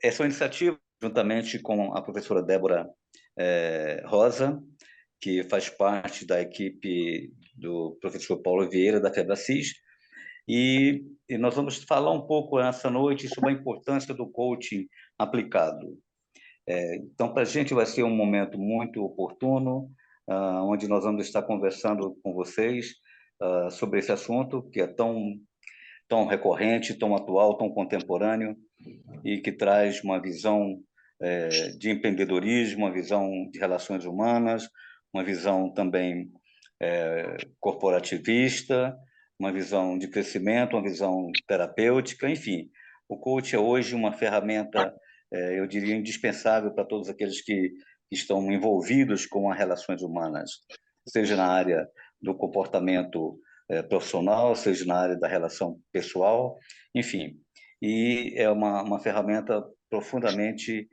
Essa é uma iniciativa, juntamente com a professora Débora Rosa, que faz parte da equipe do professor Paulo Vieira, da FEBRACIS, e nós vamos falar um pouco essa noite sobre a importância do coaching aplicado. Então, para a gente vai ser um momento muito oportuno, onde nós vamos estar conversando com vocês sobre esse assunto que é tão recorrente, tão atual, tão contemporâneo, e que traz uma visão de empreendedorismo, uma visão de relações humanas, uma visão também corporativista, uma visão de crescimento, uma visão terapêutica, enfim. O coach é hoje uma ferramenta, eu diria, indispensável para todos aqueles que estão envolvidos com as relações humanas, seja na área do comportamento profissional, seja na área da relação pessoal, enfim. E é uma ferramenta profundamente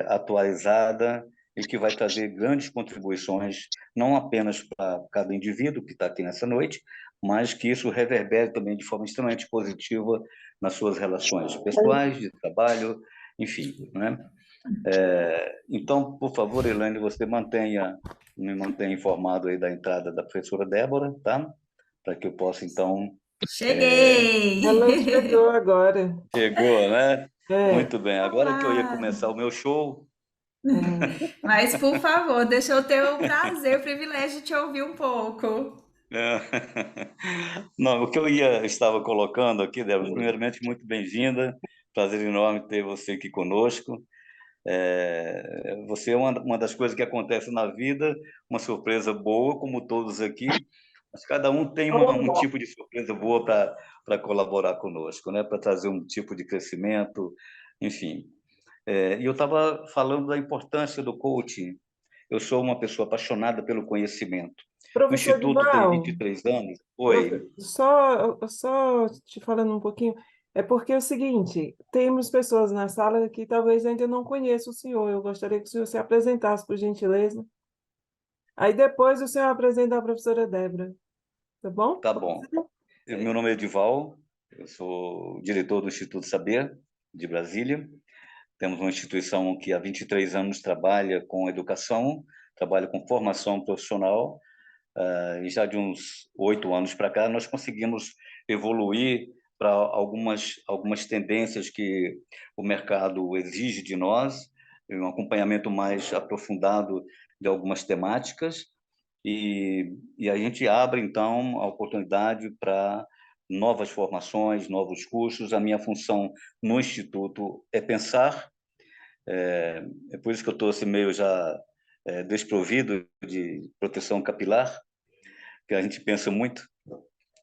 atualizada e que vai trazer grandes contribuições, não apenas para cada indivíduo que está aqui nessa noite, mas que isso reverbere também de forma extremamente positiva nas suas relações pessoais, de trabalho, enfim, né? Então, por favor, Elaine, você me mantenha informado aí da entrada da professora Débora, tá? Para que eu possa, então... Ela Cheguei! chegou agora. Chegou, né? É, Muito bem. Agora que eu ia Olá! começar o meu show... é. Mas, por favor, deixa eu ter o prazer, o privilégio de te ouvir um pouco. Não, o que estava colocando aqui, Débora, primeiramente, muito bem-vinda. Prazer enorme ter você aqui conosco. Você é uma das coisas que acontece na vida, uma surpresa boa, como todos aqui, mas cada um tem um tipo de surpresa boa para colaborar conosco, né? Para trazer um tipo de crescimento, enfim. E eu estava falando da importância do coaching. Eu sou uma pessoa apaixonada pelo conhecimento. O Professor Instituto tem Dival, 23 anos. Oi. só te falando um pouquinho, é porque é o seguinte, temos pessoas na sala que talvez ainda não conheçam o senhor. Eu gostaria que o senhor se apresentasse, por gentileza. Aí depois o senhor apresenta a professora Débora, tá bom? Tá bom. Meu nome é Edival, eu sou diretor do Instituto Saber, de Brasília. Temos uma instituição que há 23 anos trabalha com educação, trabalha com formação profissional, e já de uns 8 anos para cá nós conseguimos evoluir para algumas tendências que o mercado exige de nós, um acompanhamento mais aprofundado de algumas temáticas, e a gente abre, então, a oportunidade para novas formações, novos cursos. A minha função no Instituto é pensar, é por isso que eu estou assim, meio já desprovido de proteção capilar, que a gente pensa muito.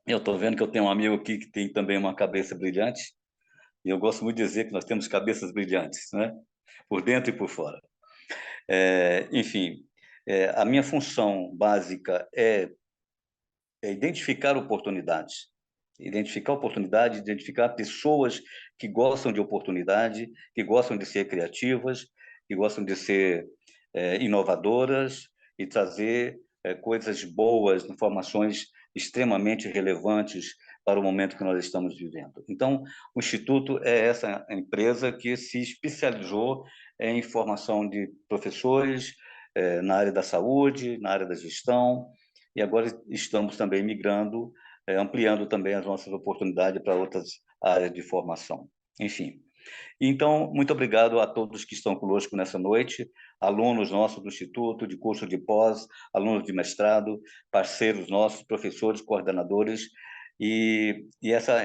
Eu estou vendo que eu tenho um amigo aqui que tem também uma cabeça brilhante, e eu gosto muito de dizer que nós temos cabeças brilhantes, né? Por dentro e por fora. Enfim, a minha função básica é identificar oportunidades, identificar pessoas que gostam de oportunidade, que gostam de ser criativas, que gostam de ser inovadoras e trazer coisas boas, informações extremamente relevantes para o momento que nós estamos vivendo. Então, o Instituto é essa empresa que se especializou em formação de professores na área da saúde, na área da gestão, e agora estamos também migrando, ampliando também as nossas oportunidades para outras áreas de formação. Enfim, então, muito obrigado a todos que estão conosco nessa noite, alunos nossos do Instituto, de curso de pós, alunos de mestrado, parceiros nossos, professores, coordenadores, e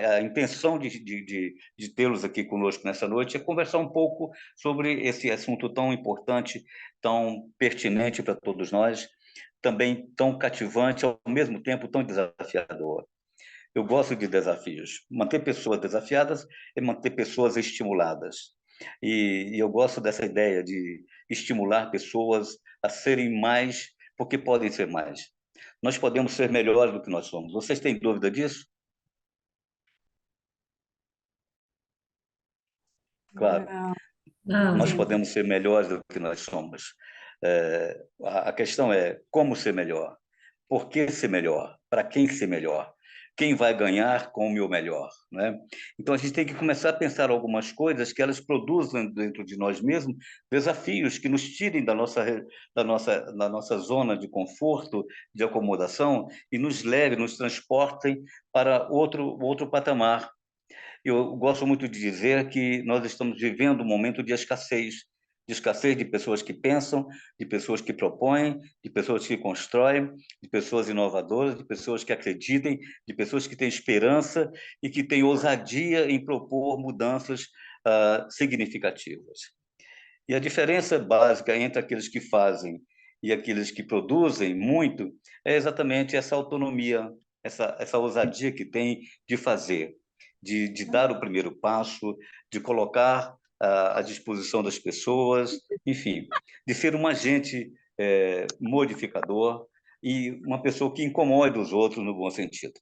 a intenção de tê-los aqui conosco nessa noite é conversar um pouco sobre esse assunto tão importante, tão pertinente para todos nós, também tão cativante, ao mesmo tempo tão desafiador. Eu gosto de desafios. Manter pessoas desafiadas é manter pessoas estimuladas. E eu gosto dessa ideia de estimular pessoas a serem mais, porque podem ser mais. Nós podemos ser melhores do que nós somos. Vocês têm dúvida disso? Claro. Não, Nós Não. podemos ser melhores do que nós somos. A questão é como ser melhor, por que ser melhor, para quem ser melhor, quem vai ganhar com o meu melhor, né? Então a gente tem que começar a pensar algumas coisas que elas produzam dentro de nós mesmos desafios que nos tirem da nossa zona de conforto, de acomodação e nos levem, nos transportem para outro patamar. Eu gosto muito de dizer que nós estamos vivendo um momento de escassez de pessoas que pensam, de pessoas que propõem, de pessoas que constroem, de pessoas inovadoras, de pessoas que acreditem, de pessoas que têm esperança e que têm ousadia em propor mudanças significativas. E a diferença básica entre aqueles que fazem e aqueles que produzem muito é exatamente essa autonomia, essa ousadia que tem de fazer, de dar o primeiro passo, de colocar à disposição das pessoas, enfim, de ser um agente modificador e uma pessoa que incomode os outros no bom sentido.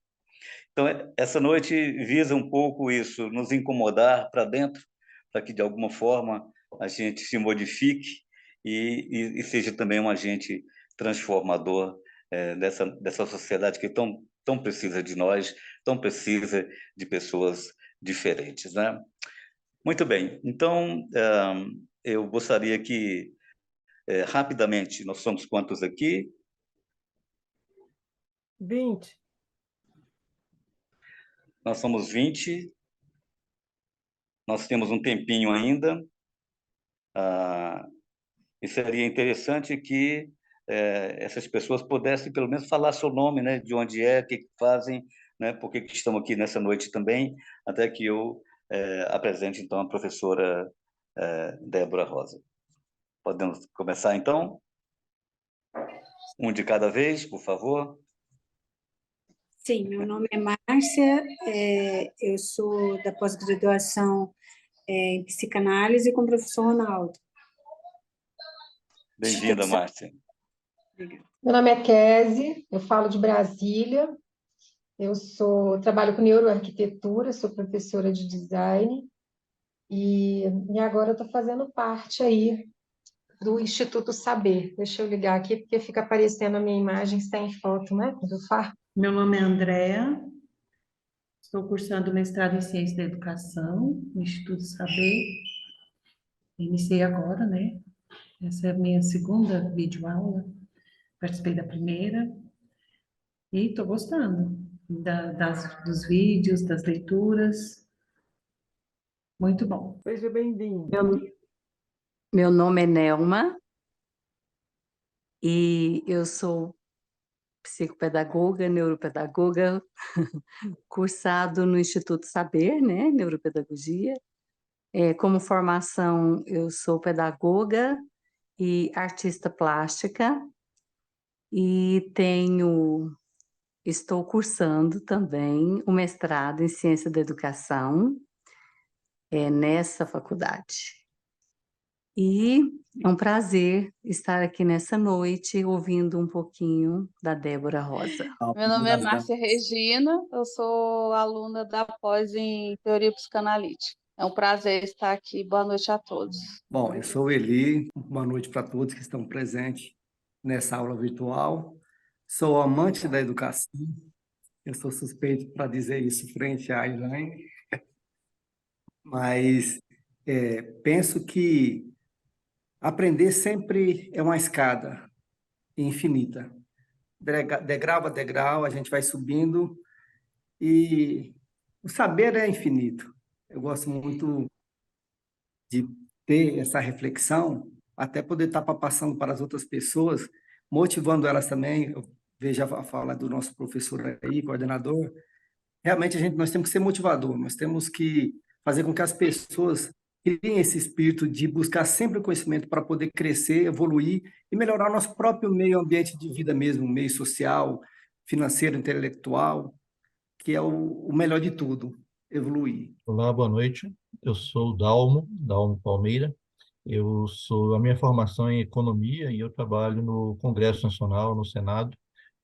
Então, essa noite visa um pouco isso, nos incomodar para dentro, para que, de alguma forma, a gente se modifique e seja também um agente transformador dessa sociedade que tão precisa de nós, tão precisa de pessoas diferentes, né? Muito bem. Então, eu gostaria que, rapidamente, nós somos quantos aqui? 20. Nós somos 20. Nós temos um tempinho ainda. E seria interessante que essas pessoas pudessem pelo menos falar seu nome, né? De onde é, o que fazem, né? Por que estão aqui nessa noite também, até que eu apresente então a professora Débora Rosa. Podemos começar então? Um de cada vez, por favor. Sim, meu nome é Márcia, eu sou da pós-graduação em psicanálise com o professor Ronaldo. Bem-vinda, Márcia. Obrigada. Meu nome é Kese, eu falo de Brasília, trabalho com neuroarquitetura, sou professora de design e agora eu estou fazendo parte aí do Instituto Saber. Deixa eu ligar aqui porque fica aparecendo a minha imagem sem foto, né? Quando eu falo. Meu nome é Andréa, estou cursando mestrado em Ciência da Educação no Instituto Saber. Iniciei agora, né? Essa é a minha segunda videoaula, participei da primeira e estou gostando dos vídeos, das leituras. Muito bom. Seja bem-vindo. Meu nome é Nelma e eu sou psicopedagoga, neuropedagoga, cursado no Instituto Saber, né, neuropedagogia. Como formação, eu sou pedagoga e artista plástica e estou cursando também o mestrado em Ciência da Educação nessa faculdade. E é um prazer estar aqui nessa noite ouvindo um pouquinho da Débora Rosa. Meu nome é Márcia Regina, eu sou aluna da pós em Teoria Psicanalítica. É um prazer estar aqui. Boa noite a todos. Bom, eu sou o Eli, boa noite para todos que estão presentes nessa aula virtual. Sou amante da educação, eu sou suspeito para dizer isso frente à Elaine, mas penso que aprender sempre é uma escada infinita. Degrau a degrau, a gente vai subindo e o saber é infinito. Eu gosto muito de ter essa reflexão, até poder estar passando para as outras pessoas, motivando elas também. Eu vejo a fala do nosso professor aí, coordenador. Realmente, nós temos que ser motivador, nós temos que fazer com que as pessoas criem esse espírito de buscar sempre o conhecimento para poder crescer, evoluir e melhorar o nosso próprio meio ambiente de vida mesmo, meio social, financeiro, intelectual, que é o melhor de tudo, evoluir. Olá, boa noite. Eu sou o Dalmo Palmeira. A minha formação é em economia e eu trabalho no Congresso Nacional, no Senado,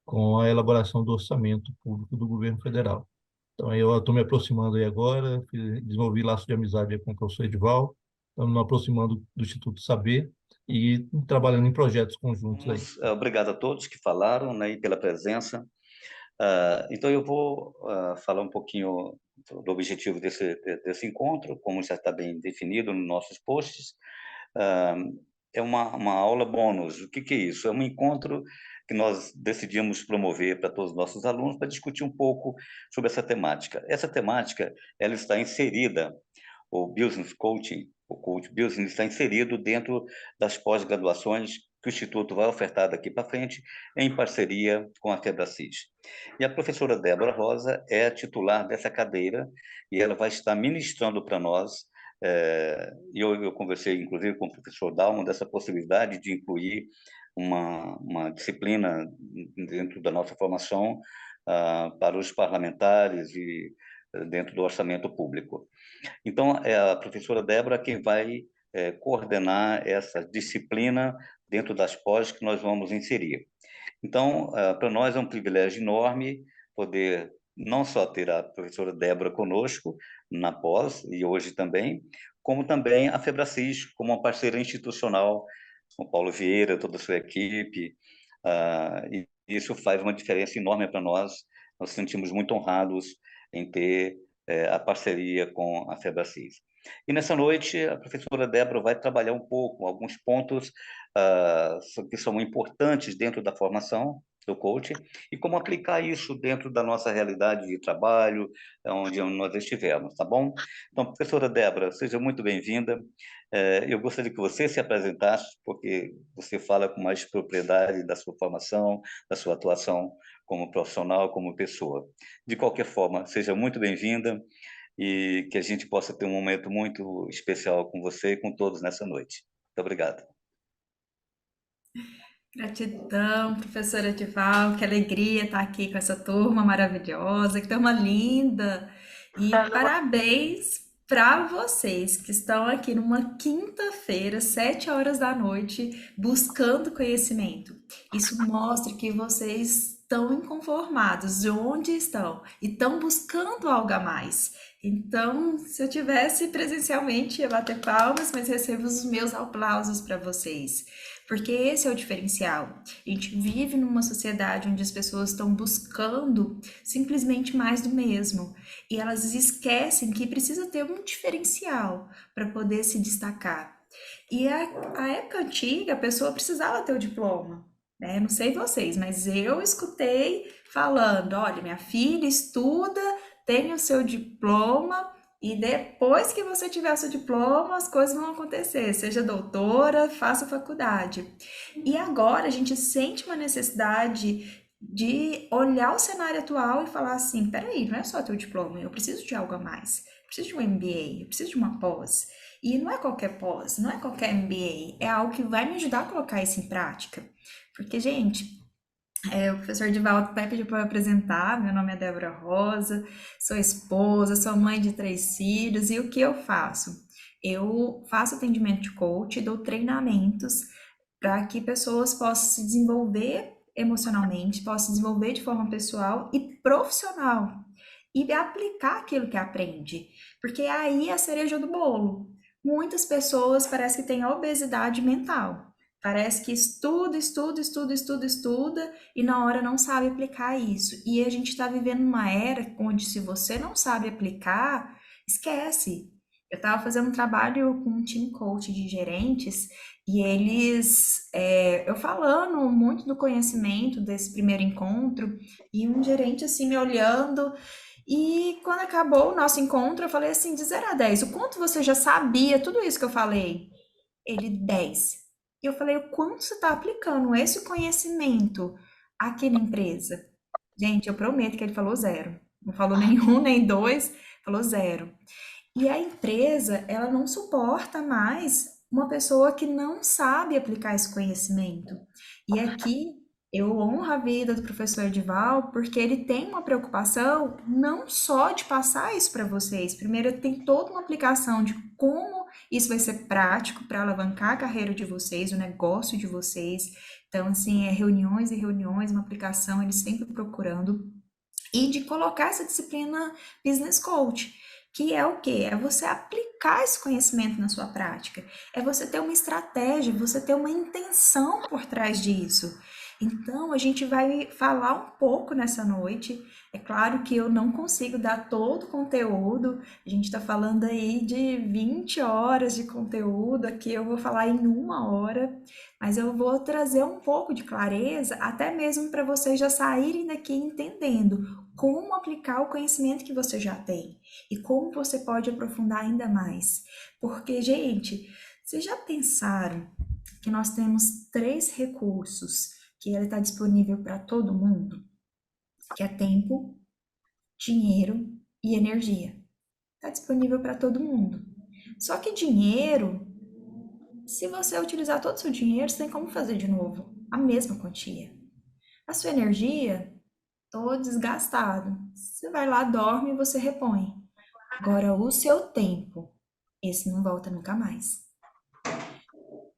com a elaboração do orçamento público do governo federal. Então, eu estou me aproximando aí agora, desenvolvi laço de amizade aí com o professor Edival, estamos nos aproximando do Instituto Saber, e trabalhando em projetos conjuntos aí. Obrigado a todos que falaram, né, e pela presença. Então, eu vou falar um pouquinho do objetivo desse encontro, como já está bem definido nos nossos posts. É uma aula bônus. O que é isso? É um encontro que nós decidimos promover para todos os nossos alunos para discutir um pouco sobre essa temática. Essa temática, ela está inserida, o Business Coaching, o Coach Business, está inserido dentro das pós-graduações que o Instituto vai ofertar daqui para frente, em parceria com a Febracis. E a professora Débora Rosa é a titular dessa cadeira, e ela vai estar ministrando para nós. Eu conversei, inclusive, com o professor Dalmo, dessa possibilidade de incluir uma disciplina dentro da nossa formação para os parlamentares e dentro do orçamento público. Então, é a professora Débora quem vai coordenar essa disciplina dentro das pós que nós vamos inserir. Então, para nós é um privilégio enorme poder não só ter a professora Débora conosco na pós, e hoje também, como também a Febracis, como uma parceira institucional, com o Paulo Vieira, toda a sua equipe, e isso faz uma diferença enorme para nós. Nós nos sentimos muito honrados em ter a parceria com a Febracis. E nessa noite, a professora Débora vai trabalhar um pouco, alguns pontos que são importantes dentro da formação do coach e como aplicar isso dentro da nossa realidade de trabalho, onde nós estivermos, tá bom? Então, professora Débora, seja muito bem-vinda. Eu gostaria que você se apresentasse, porque você fala com mais propriedade da sua formação, da sua atuação como profissional, como pessoa. De qualquer forma, seja muito bem-vinda e que a gente possa ter um momento muito especial com você e com todos nessa noite. Muito obrigado. Gratidão, professora Edival, que alegria estar aqui com essa turma maravilhosa, que turma linda. E parabéns para vocês que estão aqui numa quinta-feira, 7 horas da noite, buscando conhecimento. Isso mostra que vocês estão inconformados de onde estão e estão buscando algo a mais. Então, se eu tivesse presencialmente, ia bater palmas, mas recebo os meus aplausos para vocês. Porque esse é o diferencial. A gente vive numa sociedade onde as pessoas estão buscando simplesmente mais do mesmo. E elas esquecem que precisa ter um diferencial para poder se destacar. E a época antiga, a pessoa precisava ter o diploma, né? Não sei vocês, mas eu escutei falando, olha, minha filha estuda, tem o seu diploma, e depois que você tiver seu diploma, as coisas vão acontecer. Seja doutora, faça faculdade. E agora a gente sente uma necessidade de olhar o cenário atual e falar assim, peraí, não é só ter o diploma, eu preciso de algo a mais. Eu preciso de um MBA, eu preciso de uma pós. E não é qualquer pós, não é qualquer MBA, é algo que vai me ajudar a colocar isso em prática. Porque, gente, o professor Divaldo até pediu para eu apresentar. Meu nome é Débora Rosa, sou esposa, sou mãe de 3 filhos. E o que eu faço? Eu faço atendimento de coach, dou treinamentos para que pessoas possam se desenvolver emocionalmente, possam se desenvolver de forma pessoal e profissional e aplicar aquilo que aprende, porque aí é a cereja do bolo. Muitas pessoas parece que têm obesidade mental. Parece que estuda e na hora não sabe aplicar isso. E a gente está vivendo uma era onde se você não sabe aplicar, esquece. Eu estava fazendo um trabalho com um team coach de gerentes e eles, eu falando muito do conhecimento desse primeiro encontro e um gerente assim me olhando. E quando acabou o nosso encontro, eu falei assim, de 0 a 10, o quanto você já sabia tudo isso que eu falei? Ele, 10. E eu falei, o quanto você está aplicando esse conhecimento aqui na empresa? Gente, eu prometo que ele falou 0. Não falou nenhum, nem 2, falou 0. E a empresa, ela não suporta mais uma pessoa que não sabe aplicar esse conhecimento. E aqui eu honro a vida do professor Edival, porque ele tem uma preocupação não só de passar isso para vocês. Primeiro, ele tem toda uma aplicação de como isso vai ser prático para alavancar a carreira de vocês, o negócio de vocês. Então, assim, reuniões e reuniões, uma aplicação, ele sempre procurando. E de colocar essa disciplina Business Coach, que é o quê? É você aplicar esse conhecimento na sua prática, é você ter uma estratégia, você ter uma intenção por trás disso. Então, a gente vai falar um pouco nessa noite. É claro que eu não consigo dar todo o conteúdo, a gente está falando aí de 20 horas de conteúdo, aqui eu vou falar em 1 hora, mas eu vou trazer um pouco de clareza, até mesmo para vocês já saírem daqui entendendo como aplicar o conhecimento que você já tem e como você pode aprofundar ainda mais. Porque, gente, vocês já pensaram que nós temos 3 recursos que ele está disponível para todo mundo? Que é tempo, dinheiro e energia. Está disponível para todo mundo. Só que dinheiro, se você utilizar todo o seu dinheiro, você tem como fazer de novo a mesma quantia. A sua energia, tô desgastado. Você vai lá, dorme e você repõe. Agora, o seu tempo, esse não volta nunca mais.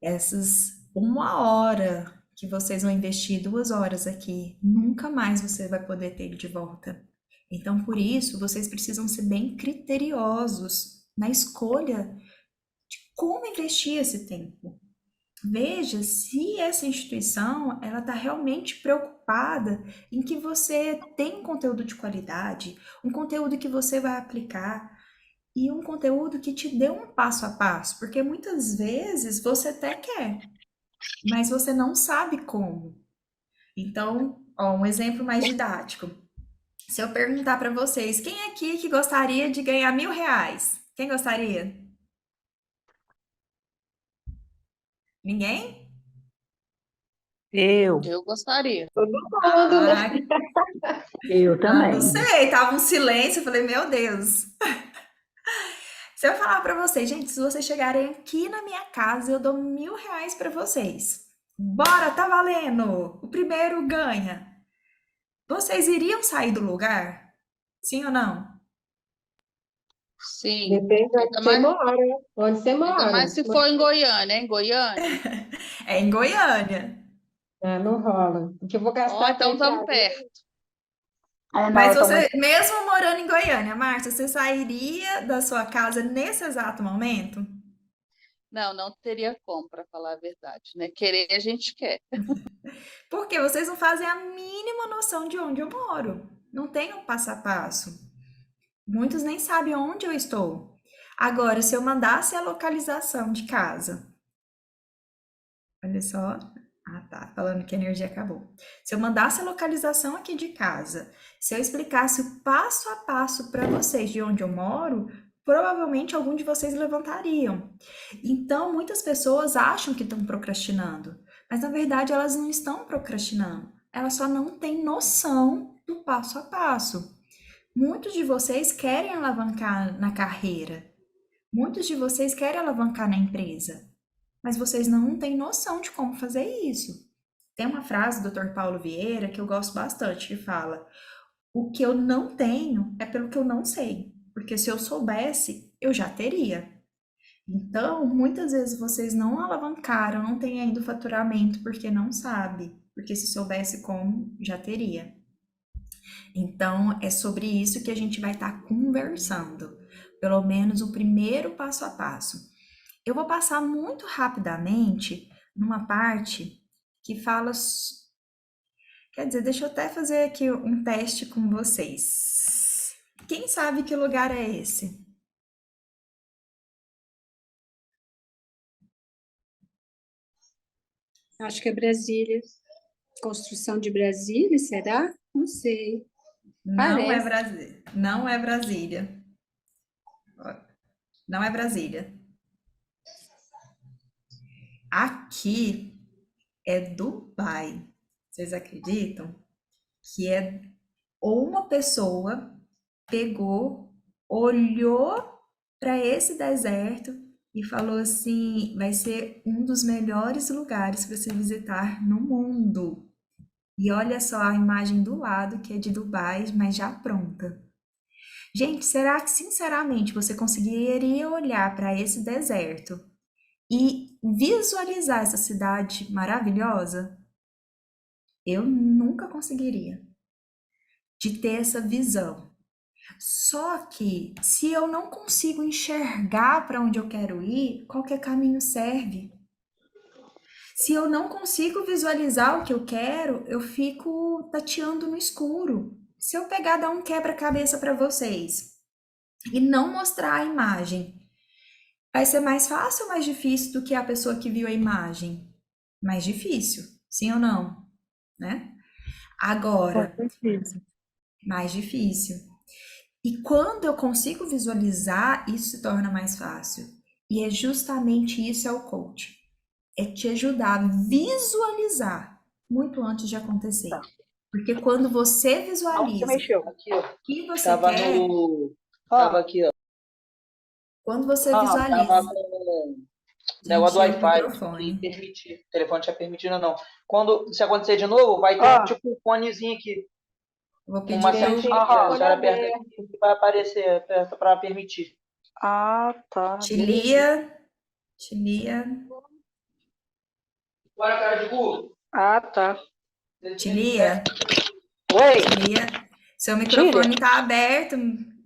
Essas 1 hora que vocês vão investir, 2 horas aqui, nunca mais você vai poder ter ele de volta. Então, por isso, vocês precisam ser bem criteriosos na escolha de como investir esse tempo. Veja se essa instituição ela está realmente preocupada em que você tem um conteúdo de qualidade, um conteúdo que você vai aplicar e um conteúdo que te dê um passo a passo, porque muitas vezes você até quer, mas você não sabe como. Então, ó, um exemplo mais didático. Se eu perguntar para vocês, quem aqui que gostaria de ganhar R$ 1.000? Quem gostaria? Ninguém? Eu gostaria. Todo mundo, né? Eu Não também. sei, tava um silêncio, eu falei, meu Deus. Se eu falar para vocês, gente, se vocês chegarem aqui na minha casa, eu dou R$ 1.000 para vocês. Bora, tá valendo! O primeiro ganha. Vocês iriam sair do lugar? Sim ou não? Sim. Depende de onde Ainda você mais, mora. Onde você ainda mora. mais se for em Goiânia, hein? Goiânia. É em Goiânia. Ah, não rola. O que eu vou Ó, gastar então para estamos perto. Mas você, mesmo morando em Goiânia, Márcia, você sairia da sua casa nesse exato momento? Não, não teria como, para falar a verdade, né? Querer a gente quer. Porque vocês não fazem a mínima noção de onde eu moro. Não tem um passo a passo. Muitos nem sabem onde eu estou. Agora, se eu mandasse a localização de casa, olha só. Ah, tá. Falando que a energia acabou. Se eu mandasse a localização aqui de casa, se eu explicasse o passo a passo para vocês de onde eu moro, provavelmente algum de vocês levantariam. Então, muitas pessoas acham que estão procrastinando, mas na verdade elas não estão procrastinando. Elas só não têm noção do passo a passo. Muitos de vocês querem alavancar na carreira. Muitos de vocês querem alavancar na empresa, mas vocês não têm noção de como fazer isso. Tem uma frase do Dr. Paulo Vieira que eu gosto bastante, que fala: o que eu não tenho é pelo que eu não sei, porque se eu soubesse, eu já teria. Então, muitas vezes vocês não alavancaram, não têm ainda o faturamento porque não sabe, porque se soubesse como, já teria. Então, é sobre isso que a gente vai estar conversando, pelo menos o primeiro passo a passo. Eu vou passar muito rapidamente numa parte que fala. Quer dizer, deixa eu até fazer aqui um teste com vocês. Quem sabe que lugar é esse? Acho que é Brasília. Construção de Brasília, será? Não sei. Não é Parece. Brasília. Não é Brasília. Não é Brasília. Aqui é Dubai. Vocês acreditam? Que é ou uma pessoa pegou, olhou para esse deserto e falou assim: vai ser um dos melhores lugares para se visitar no mundo. E olha só a imagem do lado, que é de Dubai, mas já pronta. Gente, será que sinceramente você conseguiria olhar para esse deserto e visualizar essa cidade maravilhosa? Eu nunca conseguiria de ter essa visão. Só que, se eu não consigo enxergar para onde eu quero ir, qualquer caminho serve. Se eu não consigo visualizar o que eu quero, eu fico tateando no escuro. Se eu pegar dar um quebra-cabeça para vocês e não mostrar a imagem, vai ser mais fácil ou mais difícil do que a pessoa que viu a imagem? Mais difícil, sim ou não? Né? Agora, mais difícil. E quando eu consigo visualizar, isso se torna mais fácil. E é justamente isso é o coach. É te ajudar a visualizar muito antes de acontecer. Porque quando você visualiza o que você Tava quer, no. Tava aqui, ó. quando você Tava visualiza, com o gente, negócio do o Wi-Fi, que microfone. permite. O telefone tinha permitido ou não. Quando se acontecer de novo, vai ter tipo um fonezinho aqui. Vou pedir Uma pro setinha aqui, ó. A senhora aperta aqui e vai aparecer, aperta para permitir. Ah, tá. Tilia. Bora, cara de burro. Ah, tá. Tilia, Oi, seu microfone tá aberto,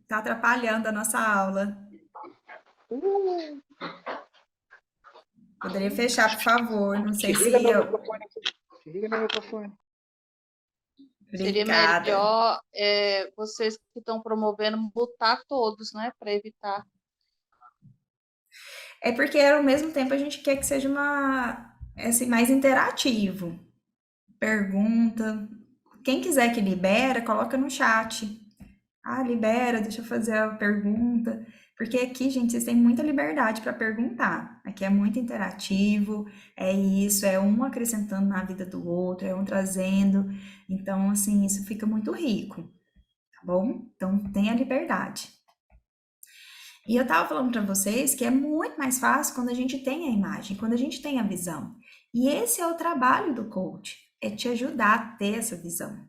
tá atrapalhando a nossa aula. Poderia fechar, por favor. Não sei se desliga meu eu. microfone aqui. Desliga meu microfone. Seria Obrigada. melhor vocês que estão promovendo mutar todos, né? Para evitar. É porque ao mesmo tempo a gente quer que seja assim, mais interativo. Pergunta. Quem quiser que libera, coloca no chat. Ah, libera, deixa eu fazer a pergunta. Porque aqui, gente, vocês têm muita liberdade para perguntar. Aqui é muito interativo, é isso, é um acrescentando na vida do outro, é um trazendo. Então, assim, isso fica muito rico, tá bom? Então, tenha liberdade. E eu tava falando para vocês que é muito mais fácil quando a gente tem a imagem, quando a gente tem a visão. E esse é o trabalho do coach, é te ajudar a ter essa visão.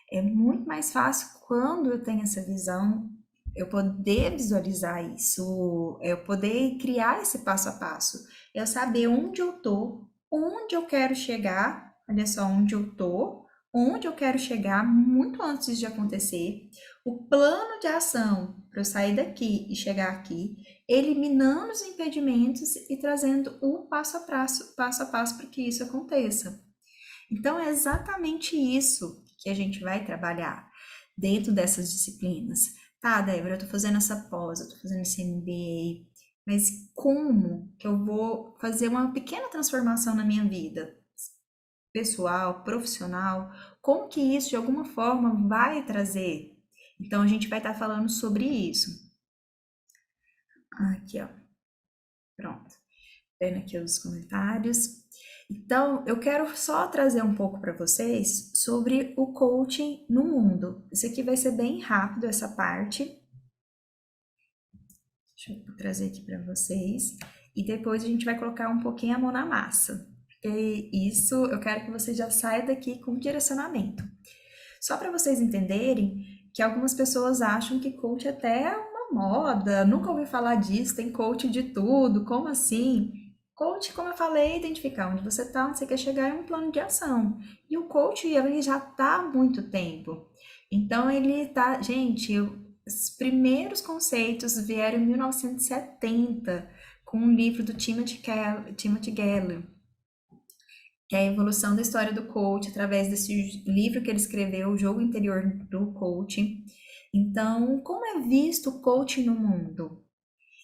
É muito mais fácil quando eu tenho essa visão, eu poder visualizar isso, eu poder criar esse passo a passo, eu saber onde eu tô, onde eu quero chegar, olha só onde eu tô, onde eu quero chegar muito antes de acontecer, o plano de ação para eu sair daqui e chegar aqui, eliminando os impedimentos e trazendo o passo a passo para que isso aconteça. Então, é exatamente isso que a gente vai trabalhar dentro dessas disciplinas. Tá, Débora, eu tô fazendo essa pós, eu tô fazendo esse MBA, mas como que eu vou fazer uma pequena transformação na minha vida? Pessoal, profissional, como que isso de alguma forma vai trazer? Então, a gente vai estar falando sobre isso. Aqui, ó. Pronto. Vendo aqui os comentários. Então, eu quero só trazer um pouco para vocês sobre o coaching no mundo. Isso aqui vai ser bem rápido, essa parte. Deixa eu trazer aqui para vocês. E depois a gente vai colocar um pouquinho a mão na massa. E isso eu quero que você já saia daqui com direcionamento. Só para vocês entenderem que algumas pessoas acham que coach até é uma moda, nunca ouvi falar disso, tem coach de tudo, como assim? Coach, como eu falei, é identificar onde você está, onde você quer chegar, é um plano de ação. E o coach, ele já está há muito tempo. Então, ele está... Gente, os primeiros conceitos vieram em 1970, com um livro do Timothy Geller, que é a evolução da história do coach, através desse livro que ele escreveu, O Jogo Interior do Coach. Então, como é visto o coach no mundo?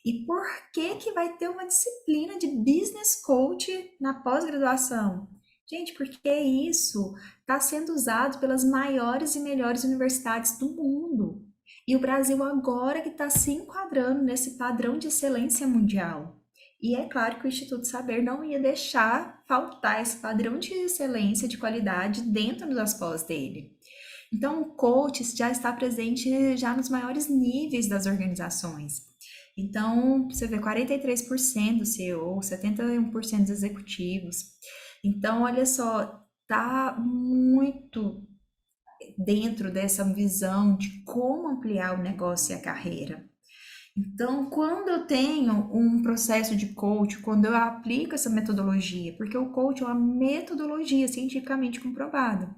E por que vai ter uma disciplina de business coach na pós-graduação? Gente, porque isso está sendo usado pelas maiores e melhores universidades do mundo. E o Brasil agora que está se enquadrando nesse padrão de excelência mundial. E é claro que o Instituto Saber não ia deixar faltar esse padrão de excelência, de qualidade dentro das pós dele. Então, o coach já está presente já nos maiores níveis das organizações. Então, você vê 43% do CEO, 71% dos executivos. Então, olha só, tá muito dentro dessa visão de como ampliar o negócio e a carreira. Então, quando eu tenho um processo de coach, quando eu aplico essa metodologia, porque o coach é uma metodologia cientificamente comprovada.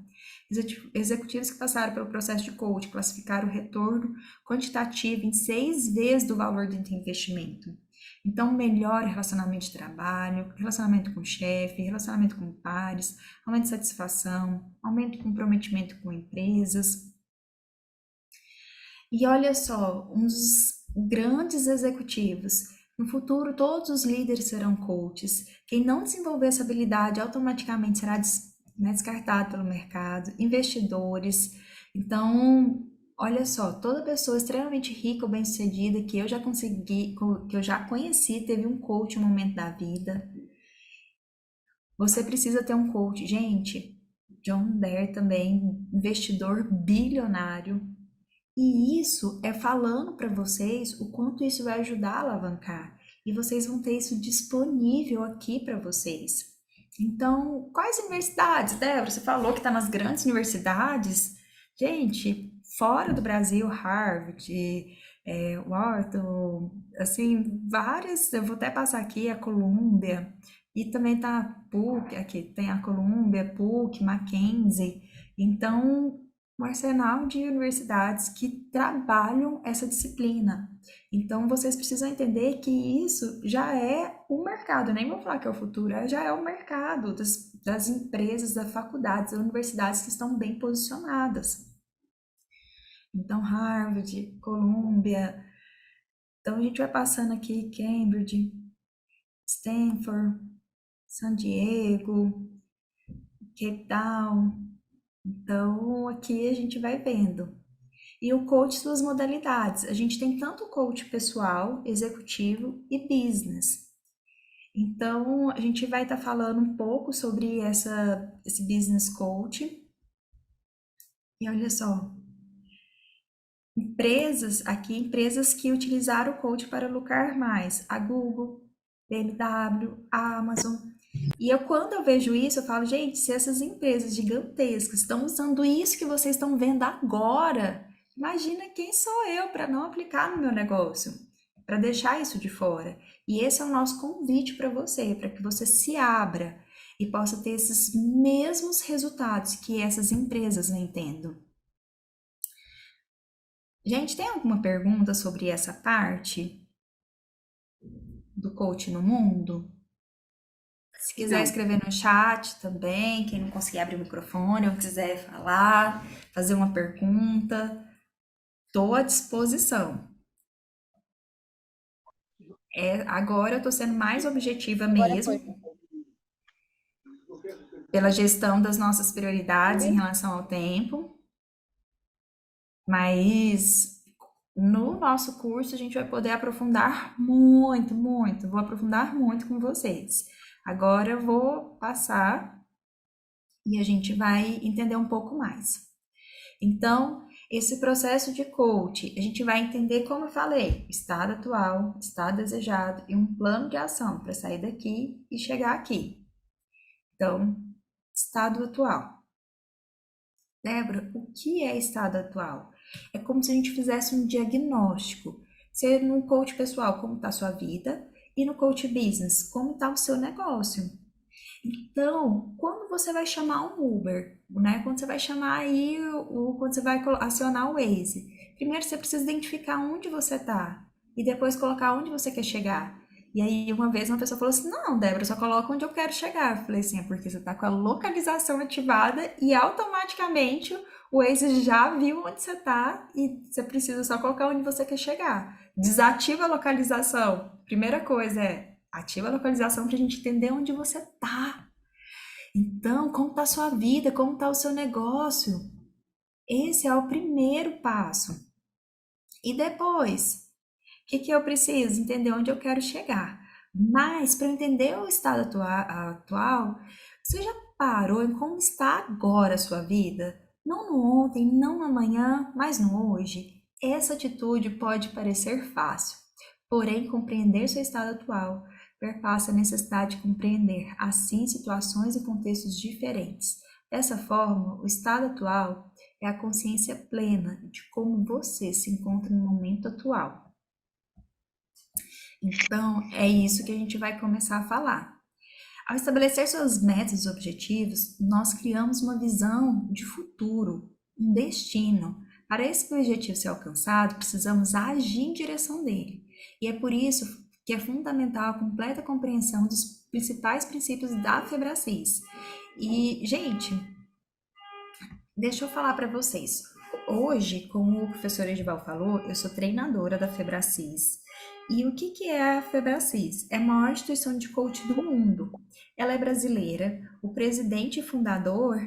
Executivos que passaram pelo processo de coach classificaram o retorno quantitativo em 6 vezes do valor do investimento. Então, melhora relacionamento de trabalho, relacionamento com o chefe, relacionamento com pares, aumento de satisfação, aumento de comprometimento com empresas. E olha só, uns grandes executivos. No futuro, todos os líderes serão coaches. Quem não desenvolver essa habilidade automaticamente será descartado pelo mercado. Investidores. Então, olha só, toda pessoa extremamente rica ou bem-sucedida que eu já conheci, teve um coach no momento da vida. Você precisa ter um coach. Gente, John Deere também, investidor bilionário. E isso é falando para vocês o quanto isso vai ajudar a alavancar. E vocês vão ter isso disponível aqui para vocês. Então, quais universidades, Débora? Você falou que está nas grandes universidades. Gente, fora do Brasil, Harvard, Wharton, assim, várias. Eu vou até passar aqui a Columbia. E também tá a PUC, aqui tem a Columbia, PUC, Mackenzie. Então, um arsenal de universidades que trabalham essa disciplina. Então, vocês precisam entender que isso já é o mercado, nem vou falar que é o futuro, já é o mercado das empresas, das faculdades, das universidades que estão bem posicionadas. Então, Harvard, Columbia. Então, a gente vai passando aqui, Cambridge, Stanford, San Diego, Cape Town. Então, aqui a gente vai vendo. E o coach, suas modalidades. A gente tem tanto o coach pessoal, executivo e business. Então, a gente vai estar falando um pouco sobre esse business coach. E olha só, empresas que utilizaram o coach para lucrar mais. A Google, BMW, a Amazon. E quando eu vejo isso, eu falo, gente, se essas empresas gigantescas estão usando isso que vocês estão vendo agora, imagina quem sou eu para não aplicar no meu negócio, para deixar isso de fora. E esse é o nosso convite para você, para que você se abra e possa ter esses mesmos resultados que essas empresas vêm tendo. Gente, tem alguma pergunta sobre essa parte do coach no mundo? Se quiser escrever no chat também, quem não conseguir abrir o microfone ou quiser falar, fazer uma pergunta, estou à disposição. Agora eu estou sendo mais objetiva mesmo, pela gestão das nossas prioridades em relação ao tempo, mas no nosso curso a gente vai poder aprofundar muito, muito, vou aprofundar muito com vocês. Agora eu vou passar e a gente vai entender um pouco mais. Então, esse processo de coach, a gente vai entender, como eu falei, estado atual, estado desejado e um plano de ação para sair daqui e chegar aqui. Então, estado atual. Débora, o que é estado atual? É como se a gente fizesse um diagnóstico. Ser no coach pessoal, como está a sua vida, e no coach business, como está o seu negócio. Então, quando você vai chamar um Uber, né? Quando você vai chamar aí, quando você vai acionar o Waze, primeiro você precisa identificar onde você está e depois colocar onde você quer chegar. E aí, uma vez uma pessoa falou assim, não, Débora, só coloca onde eu quero chegar. Eu falei assim, é porque você está com a localização ativada e automaticamente o Waze já viu onde você está e você precisa só colocar onde você quer chegar. Desativa a localização. Primeira coisa ativa a localização para a gente entender onde você está. Então, como está a sua vida, como está o seu negócio? Esse é o primeiro passo. E depois, o que eu preciso? Entender onde eu quero chegar. Mas, para entender o estado atual, você já parou em como está agora a sua vida? Não no ontem, não no amanhã, mas no hoje. Essa atitude pode parecer fácil, porém, compreender seu estado atual perpassa a necessidade de compreender, assim, situações e contextos diferentes. Dessa forma, o estado atual é a consciência plena de como você se encontra no momento atual. Então, é isso que a gente vai começar a falar. Ao estabelecer seus metas e objetivos, nós criamos uma visão de futuro, um destino. Para esse objetivo ser alcançado, precisamos agir em direção dele. E é por isso que é fundamental a completa compreensão dos principais princípios da Febracis. E, gente, deixa eu falar para vocês. Hoje, como o professor Edival falou, eu sou treinadora da Febracis. E o que é a Febracis? É a maior instituição de coaching do mundo. Ela é brasileira. O presidente e fundador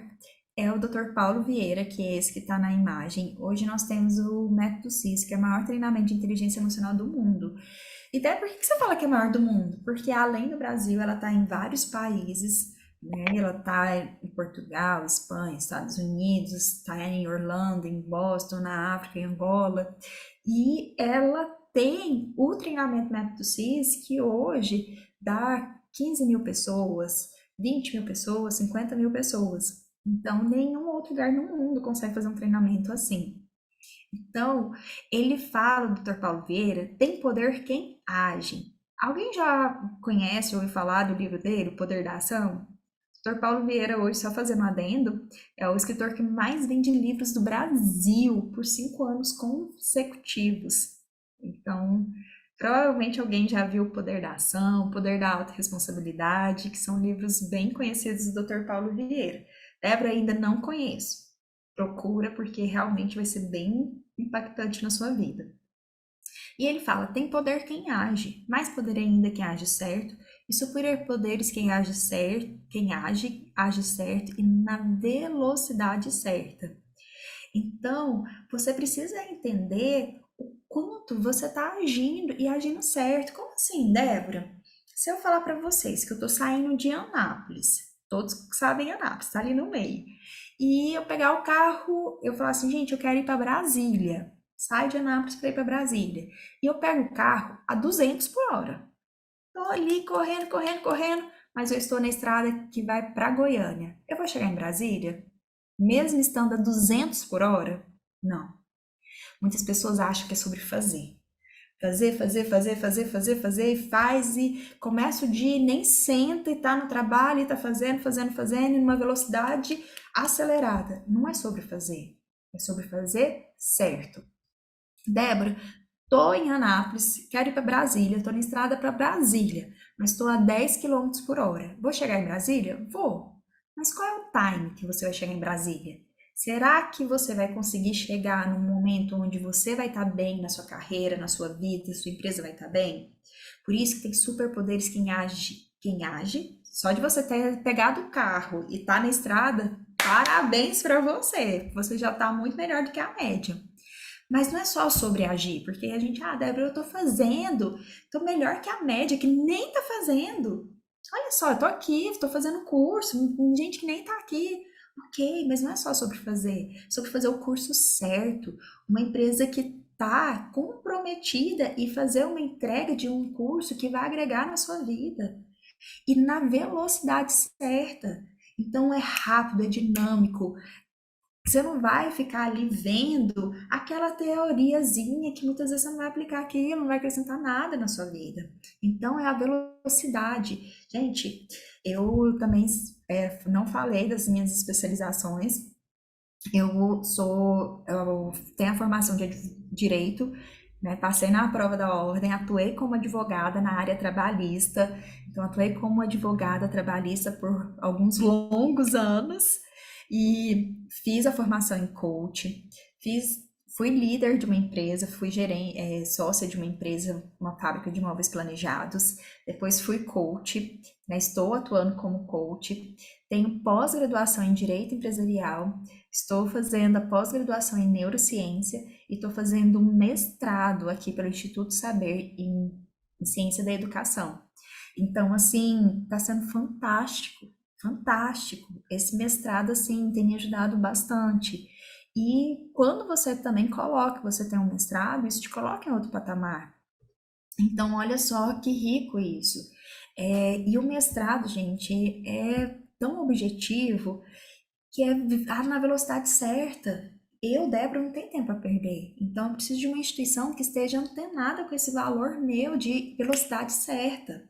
é o Dr. Paulo Vieira, que é esse que está na imagem. Hoje nós temos o Método CIS, que é o maior treinamento de inteligência emocional do mundo. E até por que você fala que é maior do mundo? Porque além do Brasil, ela está em vários países, né? Ela está em Portugal, Espanha, Estados Unidos, está em Orlando, em Boston, na África, em Angola. E ela tem o treinamento Método CIS, que hoje dá 15 mil pessoas, 20 mil pessoas, 50 mil pessoas. Então, nenhum outro lugar no mundo consegue fazer um treinamento assim. Então, ele fala, o Dr. Paulo Vieira, tem poder quem age. Alguém já conhece ou ouviu falar do livro dele, O Poder da Ação? Dr. Paulo Vieira, hoje, só fazendo um adendo, é o escritor que mais vende livros do Brasil por 5 anos consecutivos. Então, provavelmente alguém já viu O Poder da Ação, O Poder da Autorresponsabilidade, que são livros bem conhecidos do Dr. Paulo Vieira. Débora, ainda não conheço. Procura, porque realmente vai ser bem impactante na sua vida. E ele fala, tem poder quem age, mais poder ainda quem age certo, e superior poderes quem age certo, age certo e na velocidade certa. Então, você precisa entender o quanto você está agindo e agindo certo. Como assim, Débora? Se eu falar para vocês que eu estou saindo de Anápolis, todos sabem Anápolis, está ali no meio, e eu pegar o carro, eu falar assim, gente, eu quero ir para Brasília. Saio de Anápolis para ir para Brasília. E eu pego o carro a 200 por hora. Estou ali correndo, mas eu estou na estrada que vai para Goiânia. Eu vou chegar em Brasília? Mesmo estando a 200 por hora? Não. Muitas pessoas acham que é sobre fazer. Fazer, e faz, e começa o dia e nem senta e tá no trabalho e tá fazendo, numa velocidade acelerada. Não é sobre fazer, é sobre fazer certo. Débora, tô em Anápolis, quero ir para Brasília, tô na estrada para Brasília, mas estou a 10 km por hora. Vou chegar em Brasília? Vou. Mas qual é o time que você vai chegar em Brasília? Será que você vai conseguir chegar num momento onde você vai estar bem na sua carreira, na sua vida, sua empresa vai estar bem? Por isso que tem superpoderes quem age. Só de você ter pegado o carro e estar na estrada, parabéns para você. Você já está muito melhor do que a média. Mas não é só sobre agir, porque a gente, Débora, eu tô fazendo, tô melhor que a média, que nem tá fazendo. Olha só, eu tô aqui, tô fazendo curso, gente que nem tá aqui. Ok, mas não é só sobre fazer o curso certo, uma empresa que tá comprometida e fazer uma entrega de um curso que vai agregar na sua vida e na velocidade certa. Então é rápido, é dinâmico. Você não vai ficar ali vendo aquela teoriazinha que muitas vezes você não vai aplicar aquilo, não vai acrescentar nada na sua vida. Então, é a velocidade. Gente, eu também não falei das minhas especializações. Eu tenho a formação de direito, né? Passei na prova da ordem, atuei como advogada na área trabalhista. Então, atuei como advogada trabalhista por alguns longos anos. E fiz a formação em coach, fui líder de uma empresa, fui sócia de uma empresa, uma fábrica de móveis planejados, depois fui coach, né, estou atuando como coach, tenho pós-graduação em Direito Empresarial, estou fazendo a pós-graduação em Neurociência e estou fazendo um mestrado aqui pelo Instituto Saber em Ciência da Educação. Então, assim, está sendo fantástico. Esse mestrado, assim, tem me ajudado bastante. E quando você também você tem um mestrado, isso te coloca em outro patamar. Então, olha só que rico isso. E o mestrado, gente, é tão objetivo que é na velocidade certa. eu, Débora, não tenho tempo a perder. Então, eu preciso de uma instituição que esteja antenada com esse valor meu de velocidade certa.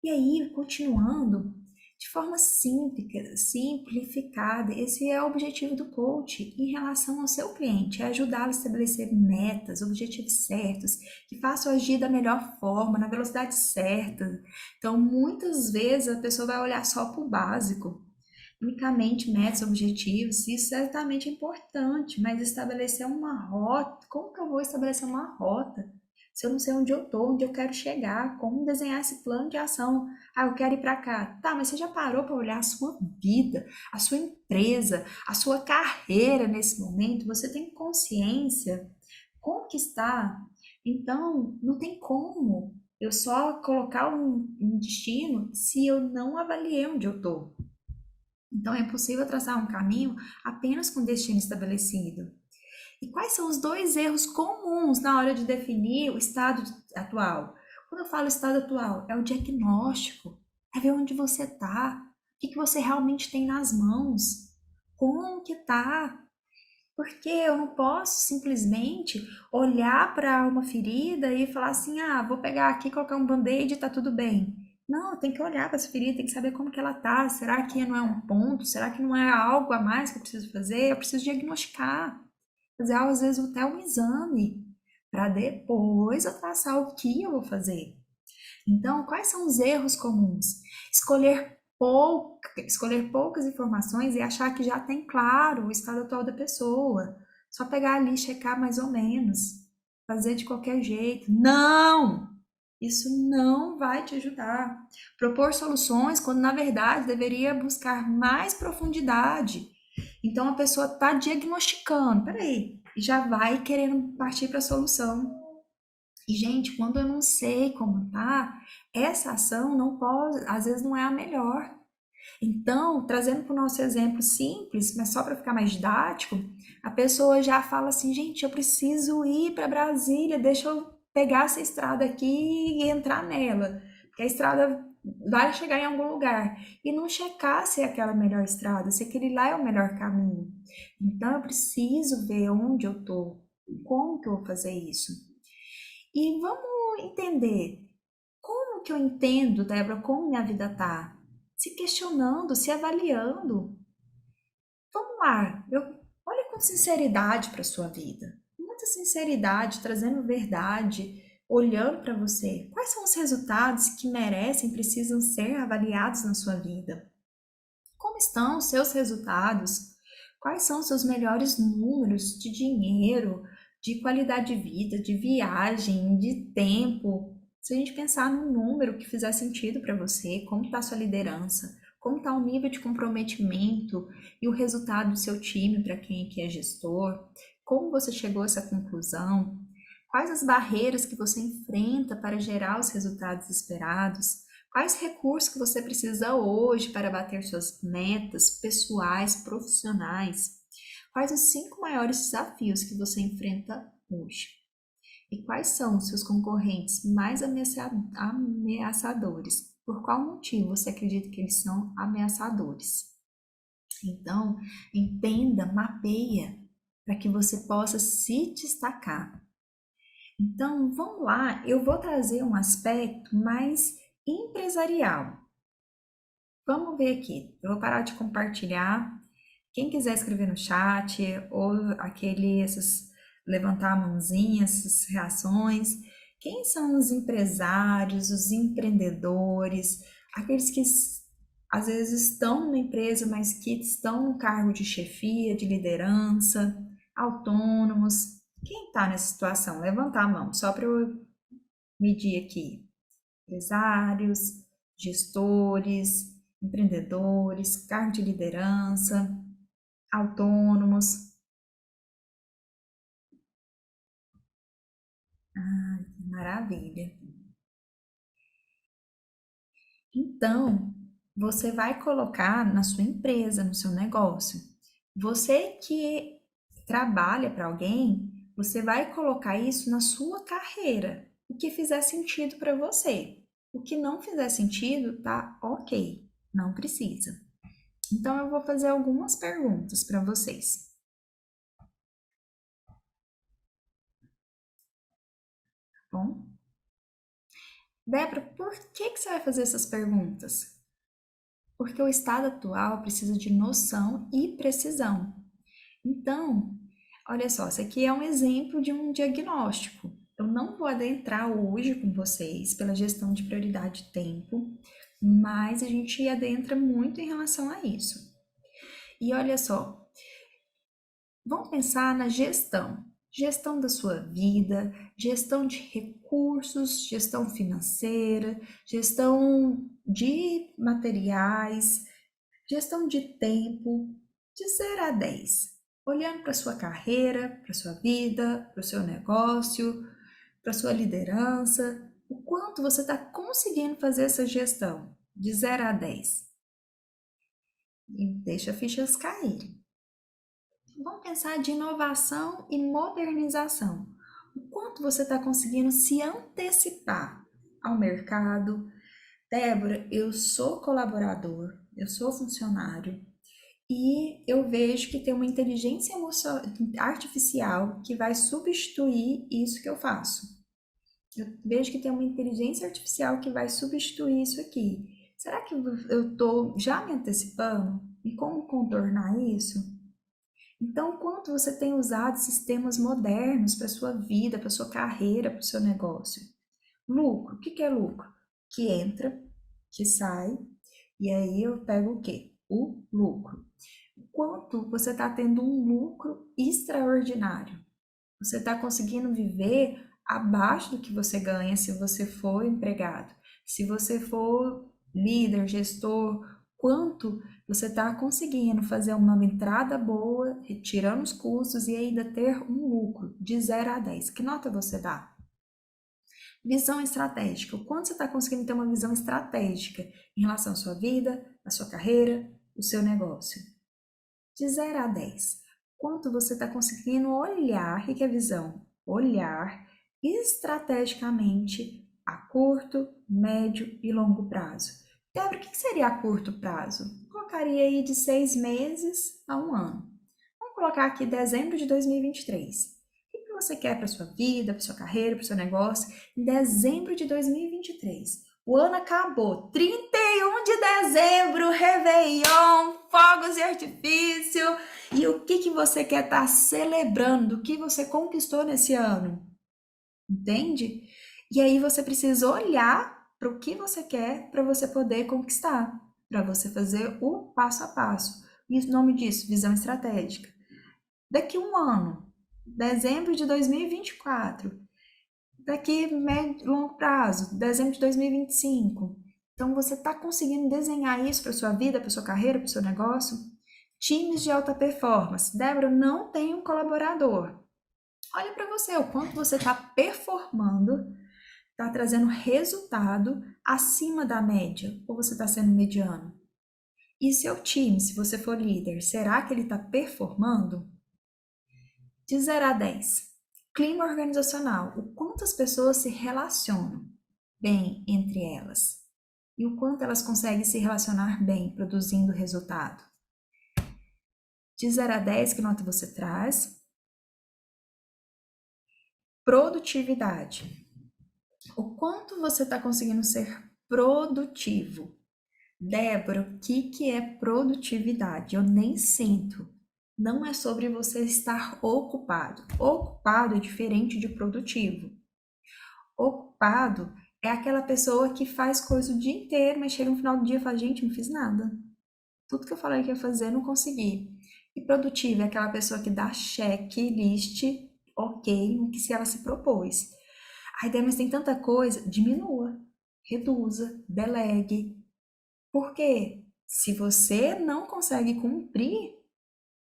E aí, continuando, de forma simplificada, esse é o objetivo do coach em relação ao seu cliente, é ajudá-lo a estabelecer metas, objetivos certos, que façam agir da melhor forma, na velocidade certa. Então, muitas vezes a pessoa vai olhar só para o básico, unicamente metas, objetivos, isso certamente é importante, mas estabelecer uma rota, como que eu vou estabelecer uma rota? Se eu não sei onde eu estou, onde eu quero chegar, como desenhar esse plano de ação? Ah, eu quero ir para cá. Tá, mas você já parou para olhar a sua vida, a sua empresa, a sua carreira nesse momento? Você tem consciência como que está? Então, não tem como eu só colocar um destino se eu não avaliei onde eu estou. Então, é possível traçar um caminho apenas com destino estabelecido. E quais são os dois erros comuns na hora de definir o estado atual? Quando eu falo estado atual, é o diagnóstico, é ver onde você está, o que você realmente tem nas mãos, como que está. Porque eu não posso simplesmente olhar para uma ferida e falar assim, ah, vou pegar aqui, colocar um band-aid e tá tudo bem. Não, eu tenho que olhar para essa ferida, tem que saber como que ela tá. Será que não é um ponto? Será que não é algo a mais que eu preciso fazer? Eu preciso diagnosticar. Fazer, às vezes, até um exame, para depois eu traçar o que eu vou fazer. Então, quais são os erros comuns? Escolher poucas informações e achar que já tem claro o estado atual da pessoa. Só pegar ali, checar mais ou menos. Fazer de qualquer jeito. Não! Isso não vai te ajudar. Propor soluções quando, na verdade, deveria buscar mais profundidade. Então, a pessoa está diagnosticando, peraí, e já vai querendo partir para a solução. E, gente, quando eu não sei como tá, essa ação não pode, às vezes não é a melhor. Então, trazendo para o nosso exemplo simples, mas só para ficar mais didático, a pessoa já fala assim, gente, eu preciso ir para Brasília, deixa eu pegar essa estrada aqui e entrar nela, porque a estrada vai chegar em algum lugar, e não checar se é aquela melhor estrada, se aquele lá é o melhor caminho. Então, eu preciso ver onde eu estou, como que eu vou fazer isso. E vamos entender, como que eu entendo, Débora, como minha vida tá? Se questionando, se avaliando. Vamos lá, olha com sinceridade para a sua vida. Muita sinceridade, trazendo verdade, olhando para você. Quais são os resultados que merecem, precisam ser avaliados na sua vida? Como estão os seus resultados? Quais são os seus melhores números de dinheiro, de qualidade de vida, de viagem, de tempo? Se a gente pensar num número que fizer sentido para você, como está a sua liderança, como está o nível de comprometimento e o resultado do seu time para quem aqui é gestor, como você chegou a essa conclusão, quais as barreiras que você enfrenta para gerar os resultados esperados, quais recursos que você precisa hoje para bater suas metas pessoais, profissionais, quais os 5 maiores desafios que você enfrenta hoje. E quais são os seus concorrentes mais ameaçadores? Por qual motivo você acredita que eles são ameaçadores? Então, entenda, mapeia, para que você possa se destacar. Então, vamos lá, eu vou trazer um aspecto mais empresarial. Vamos ver aqui, eu vou parar de compartilhar. Quem quiser escrever no chat, ou levantar a mãozinha, essas reações. Quem são os empresários, os empreendedores, aqueles que às vezes estão na empresa, mas que estão no cargo de chefia, de liderança, autônomos? Quem está nessa situação? Levanta a mão, só para eu medir aqui. Empresários, gestores, empreendedores, cargo de liderança, autônomos. Maravilha. Então, você vai colocar na sua empresa, no seu negócio. Você que trabalha para alguém, você vai colocar isso na sua carreira. O que fizer sentido para você. O que não fizer sentido, tá ok. Não precisa. Então, eu vou fazer algumas perguntas para vocês. bom? Débora, por que você vai fazer essas perguntas? Porque o estado atual precisa de noção e precisão. Então, olha só, isso aqui é um exemplo de um diagnóstico. Eu não vou adentrar hoje com vocês pela gestão de prioridade de tempo, mas a gente adentra muito em relação a isso. E olha só, vamos pensar na gestão. Gestão da sua vida, gestão de recursos, gestão financeira, gestão de materiais, gestão de tempo, de 0 a 10. Olhando para a sua carreira, para a sua vida, para o seu negócio, para a sua liderança, o quanto você está conseguindo fazer essa gestão de 0 a 10. E deixa fichas caírem. Vamos pensar de inovação e modernização. O quanto você está conseguindo se antecipar ao mercado. Débora, eu sou colaborador, eu sou funcionário e eu vejo que tem uma inteligência artificial que vai substituir isso que eu faço. Eu vejo que tem uma inteligência artificial que vai substituir isso aqui. Será que eu estou já me antecipando? E como contornar isso? Então, quanto você tem usado sistemas modernos para a sua vida, para a sua carreira, para o seu negócio? Lucro, o que é lucro? Que entra, que sai, e aí eu pego o quê? O lucro. Quanto você está tendo um lucro extraordinário? Você está conseguindo viver abaixo do que você ganha se você for empregado. Se você for líder, gestor, quanto você está conseguindo fazer uma entrada boa, retirando os custos e ainda ter um lucro de 0 a 10. Que nota você dá? Visão estratégica. O quanto você está conseguindo ter uma visão estratégica em relação à sua vida, à sua carreira, ao seu negócio? De 0 a 10. Quanto você está conseguindo olhar, o que é visão? Olhar estrategicamente a curto, médio e longo prazo. Débora, o que seria a curto prazo? Colocaria aí de 6 meses a 1 ano. Vamos colocar aqui dezembro de 2023. O que você quer para sua vida, para sua carreira, para o seu negócio em dezembro de 2023? O ano acabou, 31 de dezembro, Réveillon, fogos de artifício. E o que você quer estar celebrando? O que você conquistou nesse ano? Entende? E aí você precisa olhar para o que você quer para você poder conquistar, para você fazer o passo a passo. E o nome disso, visão estratégica. Daqui um ano, dezembro de 2024, daqui médio, longo prazo, dezembro de 2025. Então, você está conseguindo desenhar isso para sua vida, para sua carreira, para o seu negócio? Times de alta performance. Débora, não tem um colaborador. Olha para você, o quanto você está performando, está trazendo resultado acima da média, ou você está sendo mediano? E seu time, se você for líder, será que ele está performando? De 0 a 10. Clima organizacional, o quanto as pessoas se relacionam bem entre elas e o quanto elas conseguem se relacionar bem, produzindo resultado. De 0 a 10, que nota você traz? Produtividade. O quanto você está conseguindo ser produtivo? Débora, o que é produtividade? Eu nem sinto. Não é sobre você estar ocupado. Ocupado é diferente de produtivo. Ocupado é aquela pessoa que faz coisa o dia inteiro, mas chega no final do dia e fala, gente, não fiz nada. Tudo que eu falei que ia fazer, não consegui. E produtivo é aquela pessoa que dá checklist, ok, no que se ela se propôs. Ai, mas tem tanta coisa, diminua, reduza, delegue. Por quê? Se você não consegue cumprir,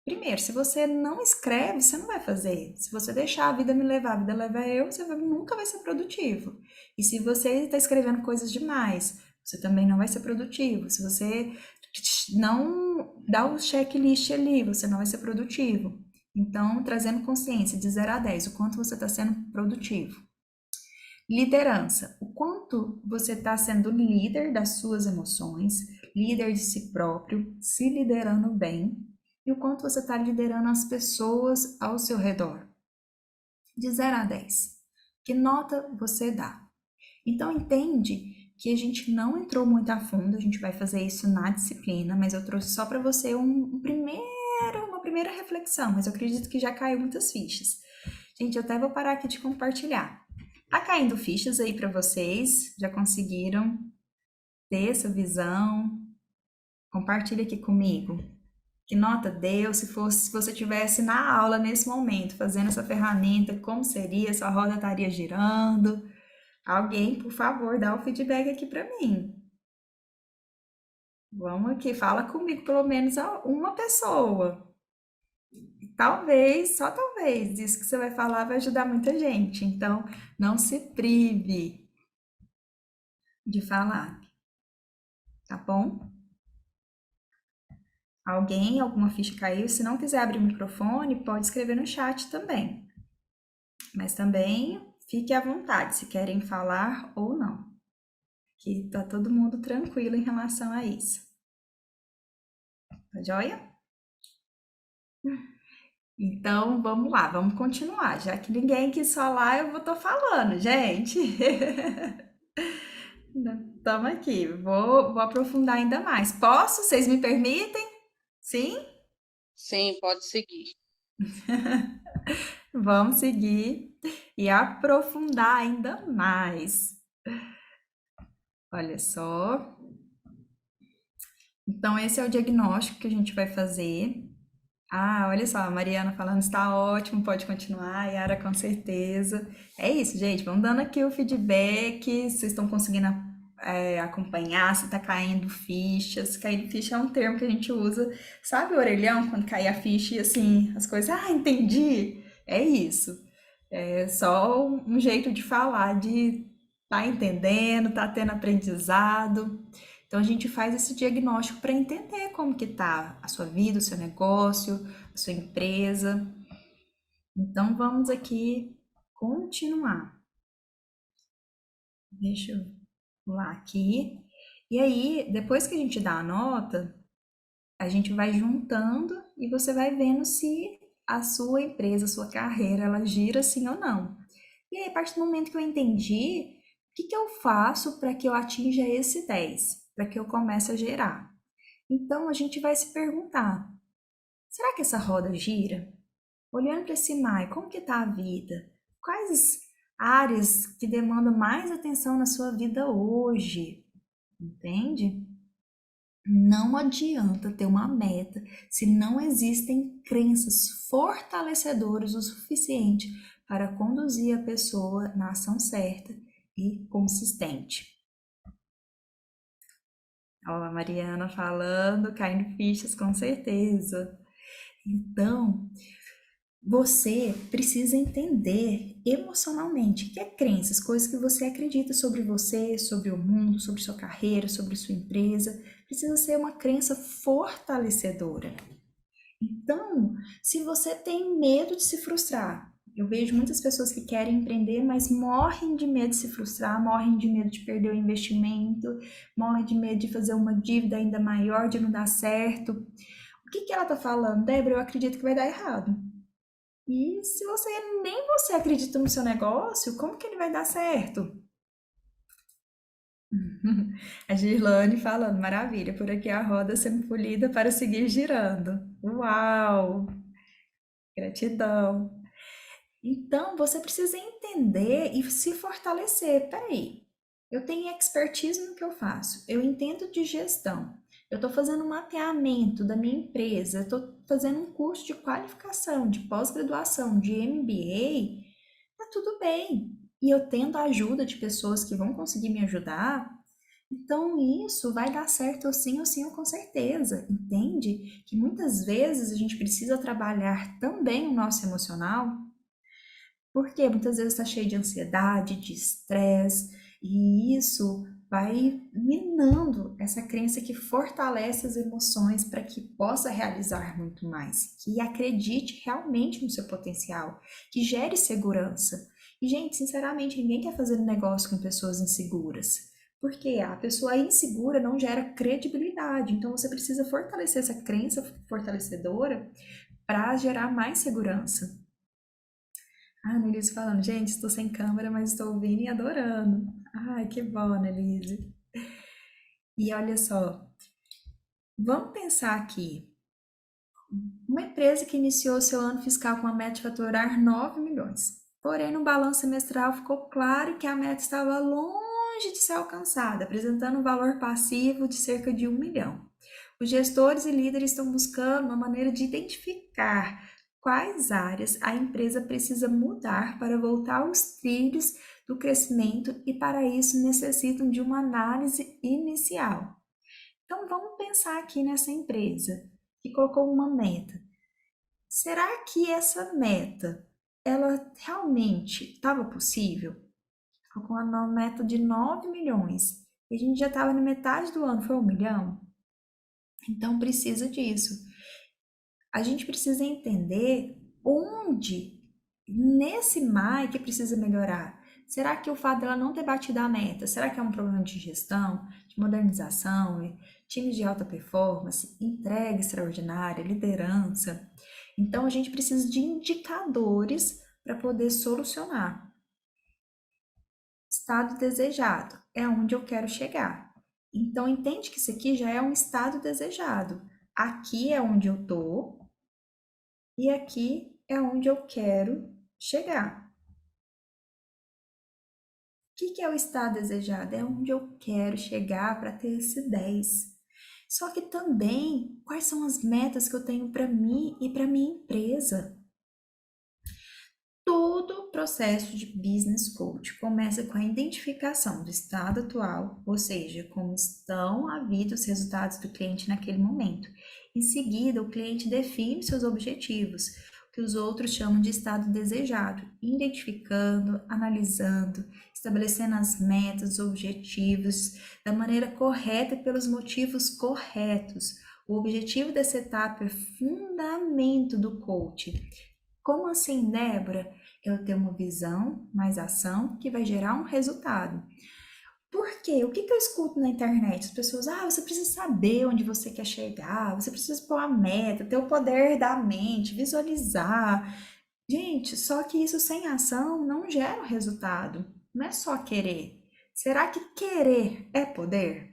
primeiro, se você não escreve, você não vai fazer. Se você deixar a vida me levar, a vida leva eu, você nunca vai ser produtivo. E se você está escrevendo coisas demais, você também não vai ser produtivo. Se você não dá o checklist ali, você não vai ser produtivo. Então, trazendo consciência de 0 a 10, o quanto você está sendo produtivo. Liderança, o quanto você está sendo líder das suas emoções, líder de si próprio, se liderando bem, e o quanto você está liderando as pessoas ao seu redor. De 0 a 10. Que nota você dá? Então, entende que a gente não entrou muito a fundo, a gente vai fazer isso na disciplina, mas eu trouxe só para você uma primeira reflexão, mas eu acredito que já caiu muitas fichas. Gente, eu até vou parar aqui de compartilhar. Tá caindo fichas aí para vocês? Já conseguiram ter essa visão? Compartilha aqui comigo. Que nota deu? Se você estivesse na aula nesse momento, fazendo essa ferramenta, como seria? Sua roda estaria girando? Alguém, por favor, dá o feedback aqui para mim. Vamos aqui, fala comigo pelo menos uma pessoa. Talvez, só talvez, isso que você vai falar vai ajudar muita gente. Então, não se prive de falar, tá bom? Alguém, alguma ficha caiu? Se não quiser abrir o microfone, pode escrever no chat também. Mas também fique à vontade se querem falar ou não. Que tá todo mundo tranquilo em relação a isso. Tá joia? Então, vamos lá, vamos continuar. Já que ninguém quis falar, eu tô falando, gente. Estamos aqui. Vou aprofundar ainda mais. Posso? Vocês me permitem? Sim? Sim, pode seguir. Vamos seguir e aprofundar ainda mais. Olha só. Então, esse é o diagnóstico que a gente vai fazer. Ah, olha só, a Mariana falando, está ótimo, pode continuar, Yara, com certeza. É isso, gente, vamos dando aqui o feedback, se vocês estão conseguindo acompanhar, se está caindo fichas. Caindo ficha é um termo que a gente usa, sabe o orelhão, quando cai a ficha e assim, as coisas, entendi. É isso. É só um jeito de falar, de tá entendendo, tá tendo aprendizado. Então, a gente faz esse diagnóstico para entender como que tá a sua vida, o seu negócio, a sua empresa. Então, vamos aqui continuar. Deixa eu pular aqui. E aí, depois que a gente dá a nota, a gente vai juntando e você vai vendo se a sua empresa, a sua carreira, ela gira sim ou não. E aí, a partir do momento que eu entendi, o que eu faço para que eu atinja esse 10? Para que eu comece a gerar. Então, a gente vai se perguntar, será que essa roda gira? Olhando para esse mar, como que está a vida? Quais áreas que demandam mais atenção na sua vida hoje? Entende? Não adianta ter uma meta se não existem crenças fortalecedoras o suficiente para conduzir a pessoa na ação certa e consistente. Ó, a Mariana falando, caindo fichas, com certeza. Então, você precisa entender emocionalmente o que é crenças, coisas que você acredita sobre você, sobre o mundo, sobre sua carreira, sobre sua empresa. Precisa ser uma crença fortalecedora. Então, se você tem medo de se frustrar, eu vejo muitas pessoas que querem empreender, mas morrem de medo de se frustrar, morrem de medo de perder o investimento, morrem de medo de fazer uma dívida ainda maior, de não dar certo. O que ela está falando? Débora, eu acredito que vai dar errado. E se nem você acredita no seu negócio, como que ele vai dar certo? A Girlane falando, maravilha, por aqui a roda sendo polida para seguir girando. Uau! Gratidão! Então, você precisa entender e se fortalecer. Peraí, eu tenho expertise no que eu faço, eu entendo de gestão, eu estou fazendo um mapeamento da minha empresa, eu estou fazendo um curso de qualificação, de pós-graduação, de MBA, tá tudo bem. E eu tendo a ajuda de pessoas que vão conseguir me ajudar, então isso vai dar certo ou sim ou com certeza. Entende? Que muitas vezes a gente precisa trabalhar também o nosso emocional, porque muitas vezes está cheio de ansiedade, de estresse, e isso vai minando essa crença que fortalece as emoções para que possa realizar muito mais, que acredite realmente no seu potencial, que gere segurança. E, gente, sinceramente, ninguém quer fazer negócio com pessoas inseguras, porque a pessoa insegura não gera credibilidade, então você precisa fortalecer essa crença fortalecedora para gerar mais segurança. A Annelise falando, gente, estou sem câmera, mas estou ouvindo e adorando. Ai, que bom, Annelise. E olha só, vamos pensar aqui. Uma empresa que iniciou seu ano fiscal com a meta de faturar 9 milhões. Porém, no balanço semestral ficou claro que a meta estava longe de ser alcançada, apresentando um valor passivo de cerca de 1 milhão. Os gestores e líderes estão buscando uma maneira de identificar quais áreas a empresa precisa mudar para voltar aos trilhos do crescimento e, para isso, necessitam de uma análise inicial. Então, vamos pensar aqui nessa empresa que colocou uma meta. Será que essa meta, ela realmente estava possível? Colocou uma meta de 9 milhões e a gente já estava na metade do ano, foi 1 milhão? Então, precisa disso. A gente precisa entender onde, nesse MAI, que precisa melhorar. Será que o fato dela não ter batido a meta, será que é um problema de gestão, de modernização, times de alta performance, entrega extraordinária, liderança? Então, a gente precisa de indicadores para poder solucionar. Estado desejado é onde eu quero chegar. Então, entende que isso aqui já é um estado desejado. Aqui é onde eu estou e aqui é onde eu quero chegar. O que é o estado desejado? É onde eu quero chegar para ter esse 10. Só que também, quais são as metas que eu tenho para mim e para minha empresa? Todo o processo de Business Coach começa com a identificação do estado atual, ou seja, como estão a vida os resultados do cliente naquele momento. Em seguida, o cliente define seus objetivos, o que os outros chamam de estado desejado, identificando, analisando, estabelecendo as metas, os objetivos da maneira correta e pelos motivos corretos. O objetivo dessa etapa é fundamento do coach. Como assim, Débora? Eu tenho uma visão mais ação que vai gerar um resultado. Por quê? O que eu escuto na internet? As pessoas, você precisa saber onde você quer chegar, você precisa pôr a meta, ter o poder da mente, visualizar. Gente, só que isso sem ação não gera um resultado. Não é só querer. Será que querer é poder?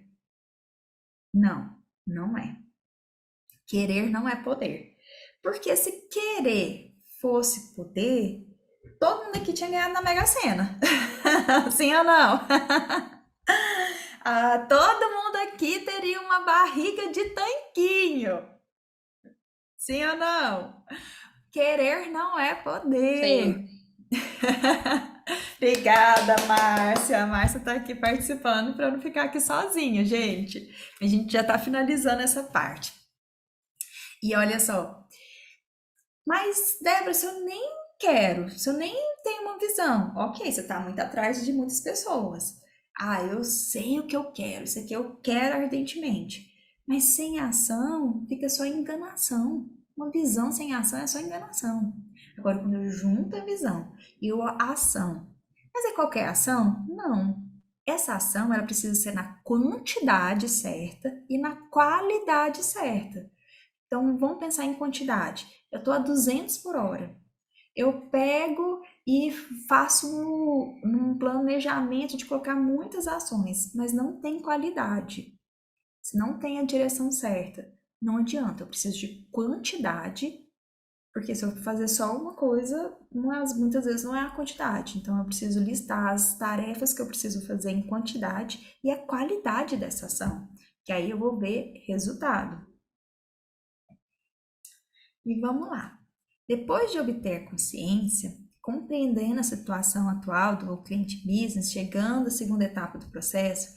Não, não é. Querer não é poder. Porque se querer fosse poder, todo mundo aqui tinha ganhado na Mega Sena. Sim ou não? Todo mundo aqui teria uma barriga de tanquinho. Sim ou não? Querer não é poder. Sim. Obrigada, Márcia. A Márcia está aqui participando para não ficar aqui sozinha, gente. A gente já está finalizando essa parte. E olha só. Mas, Débora, se eu nem quero, se eu nem tenho uma visão, ok, você está muito atrás de muitas pessoas. Eu sei o que eu quero, isso aqui eu quero ardentemente. Mas sem ação, fica só enganação. Uma visão sem ação é só enganação. Agora, quando eu junto a visão e a ação, mas é qualquer ação? Não. Essa ação, ela precisa ser na quantidade certa e na qualidade certa. Então, vamos pensar em quantidade. Eu estou a 200 por hora. Eu pego e faço um planejamento de colocar muitas ações, mas não tem qualidade. Se não tem a direção certa, não adianta. Eu preciso de quantidade, porque se eu fazer só uma coisa, muitas vezes não é a quantidade. Então, eu preciso listar as tarefas que eu preciso fazer em quantidade e a qualidade dessa ação, que aí eu vou ver resultado. E vamos lá. Depois de obter a consciência, compreendendo a situação atual do cliente business, chegando à segunda etapa do processo,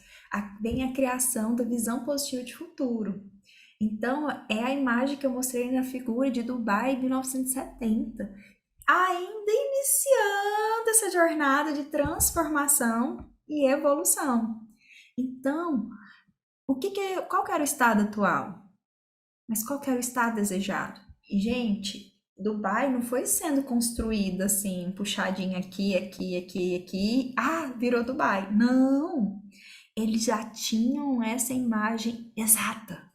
vem a criação da visão positiva de futuro. Então, é a imagem que eu mostrei na figura de Dubai em 1970, ainda iniciando essa jornada de transformação e evolução. Então, qual que era o estado atual? Mas qual que era o estado desejado? E, gente, Dubai não foi sendo construída assim, puxadinha aqui, virou Dubai. Não! Eles já tinham essa imagem exata.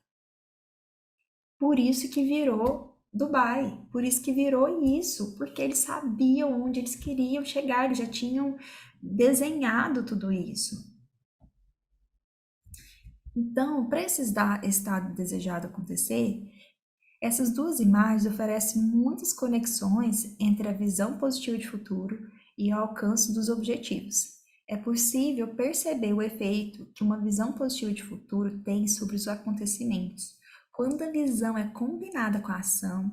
Por isso que virou Dubai. Por isso que virou isso, porque eles sabiam onde eles queriam chegar, eles já tinham desenhado tudo isso. Então, para esse estado desejado acontecer, essas duas imagens oferecem muitas conexões entre a visão positiva de futuro e o alcance dos objetivos. É possível perceber o efeito que uma visão positiva de futuro tem sobre os acontecimentos. Quando a visão é combinada com a ação,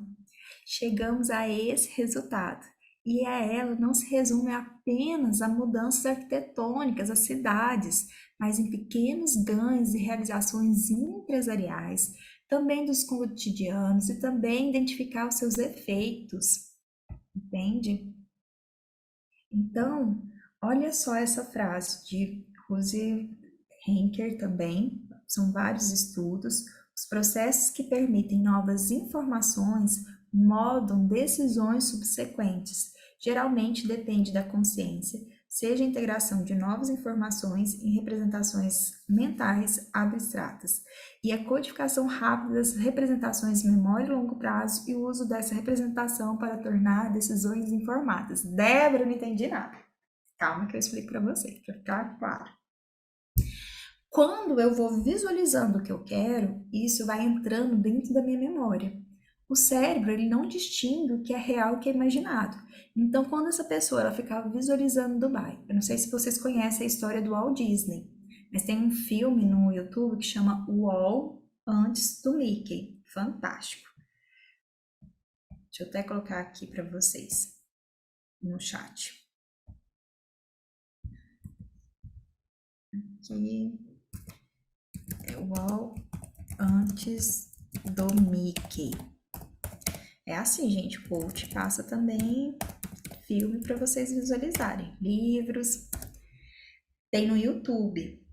chegamos a esse resultado. E ela não se resume apenas a mudanças arquitetônicas, às cidades, mas em pequenos ganhos e realizações empresariais, também dos cotidianos e também identificar os seus efeitos, entende? Então, olha só essa frase de Rose Henker também, são vários estudos. Os processos que permitem novas informações moldam decisões subsequentes. Geralmente depende da consciência, seja a integração de novas informações em representações mentais abstratas e a codificação rápida das representações em memória e longo prazo e o uso dessa representação para tornar decisões informadas. Débora, não entendi nada. Calma que eu explico para você, para ficar claro. Quando eu vou visualizando o que eu quero, isso vai entrando dentro da minha memória. O cérebro, ele não distingue o que é real e o que é imaginado. Então, quando essa pessoa ela ficava visualizando Dubai, eu não sei se vocês conhecem a história do Walt Disney, mas tem um filme no YouTube que chama Walt antes do Mickey. Fantástico. Deixa eu até colocar aqui para vocês no chat. Aqui é o Walt antes do Mickey. É assim, gente, o coach passa também filme para vocês visualizarem, livros, tem no YouTube.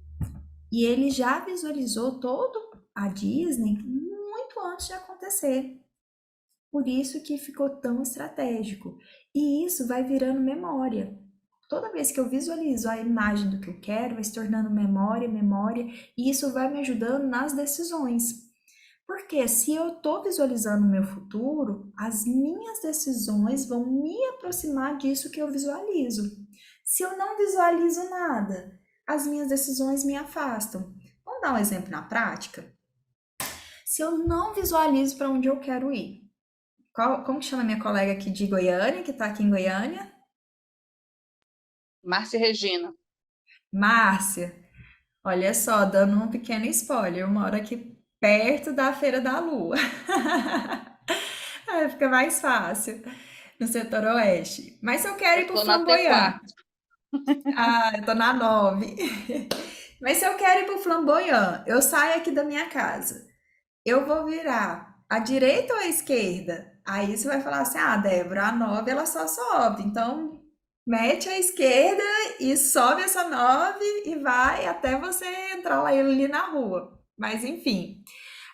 E ele já visualizou toda a Disney muito antes de acontecer. Por isso que ficou tão estratégico. E isso vai virando memória. Toda vez que eu visualizo a imagem do que eu quero, vai se tornando memória, e isso vai me ajudando nas decisões. Porque se eu estou visualizando o meu futuro, as minhas decisões vão me aproximar disso que eu visualizo. Se eu não visualizo nada, as minhas decisões me afastam. Vamos dar um exemplo na prática? Se eu não visualizo para onde eu quero ir, como que chama minha colega aqui de Goiânia, que está aqui em Goiânia? Márcia Regina. Márcia, olha só, dando um pequeno spoiler, eu moro aqui perto da Feira da Lua. Aí fica mais fácil, no setor oeste. Mas se eu quero ir para o Flamboyant... Ah, eu tô na 9. Mas se eu quero ir para o Flamboyant, eu saio aqui da minha casa. Eu vou virar à direita ou à esquerda? Aí você vai falar assim, Débora, a 9 ela só sobe. Então, mete à esquerda e sobe essa 9 e vai até você entrar lá ali na rua. Mas, enfim.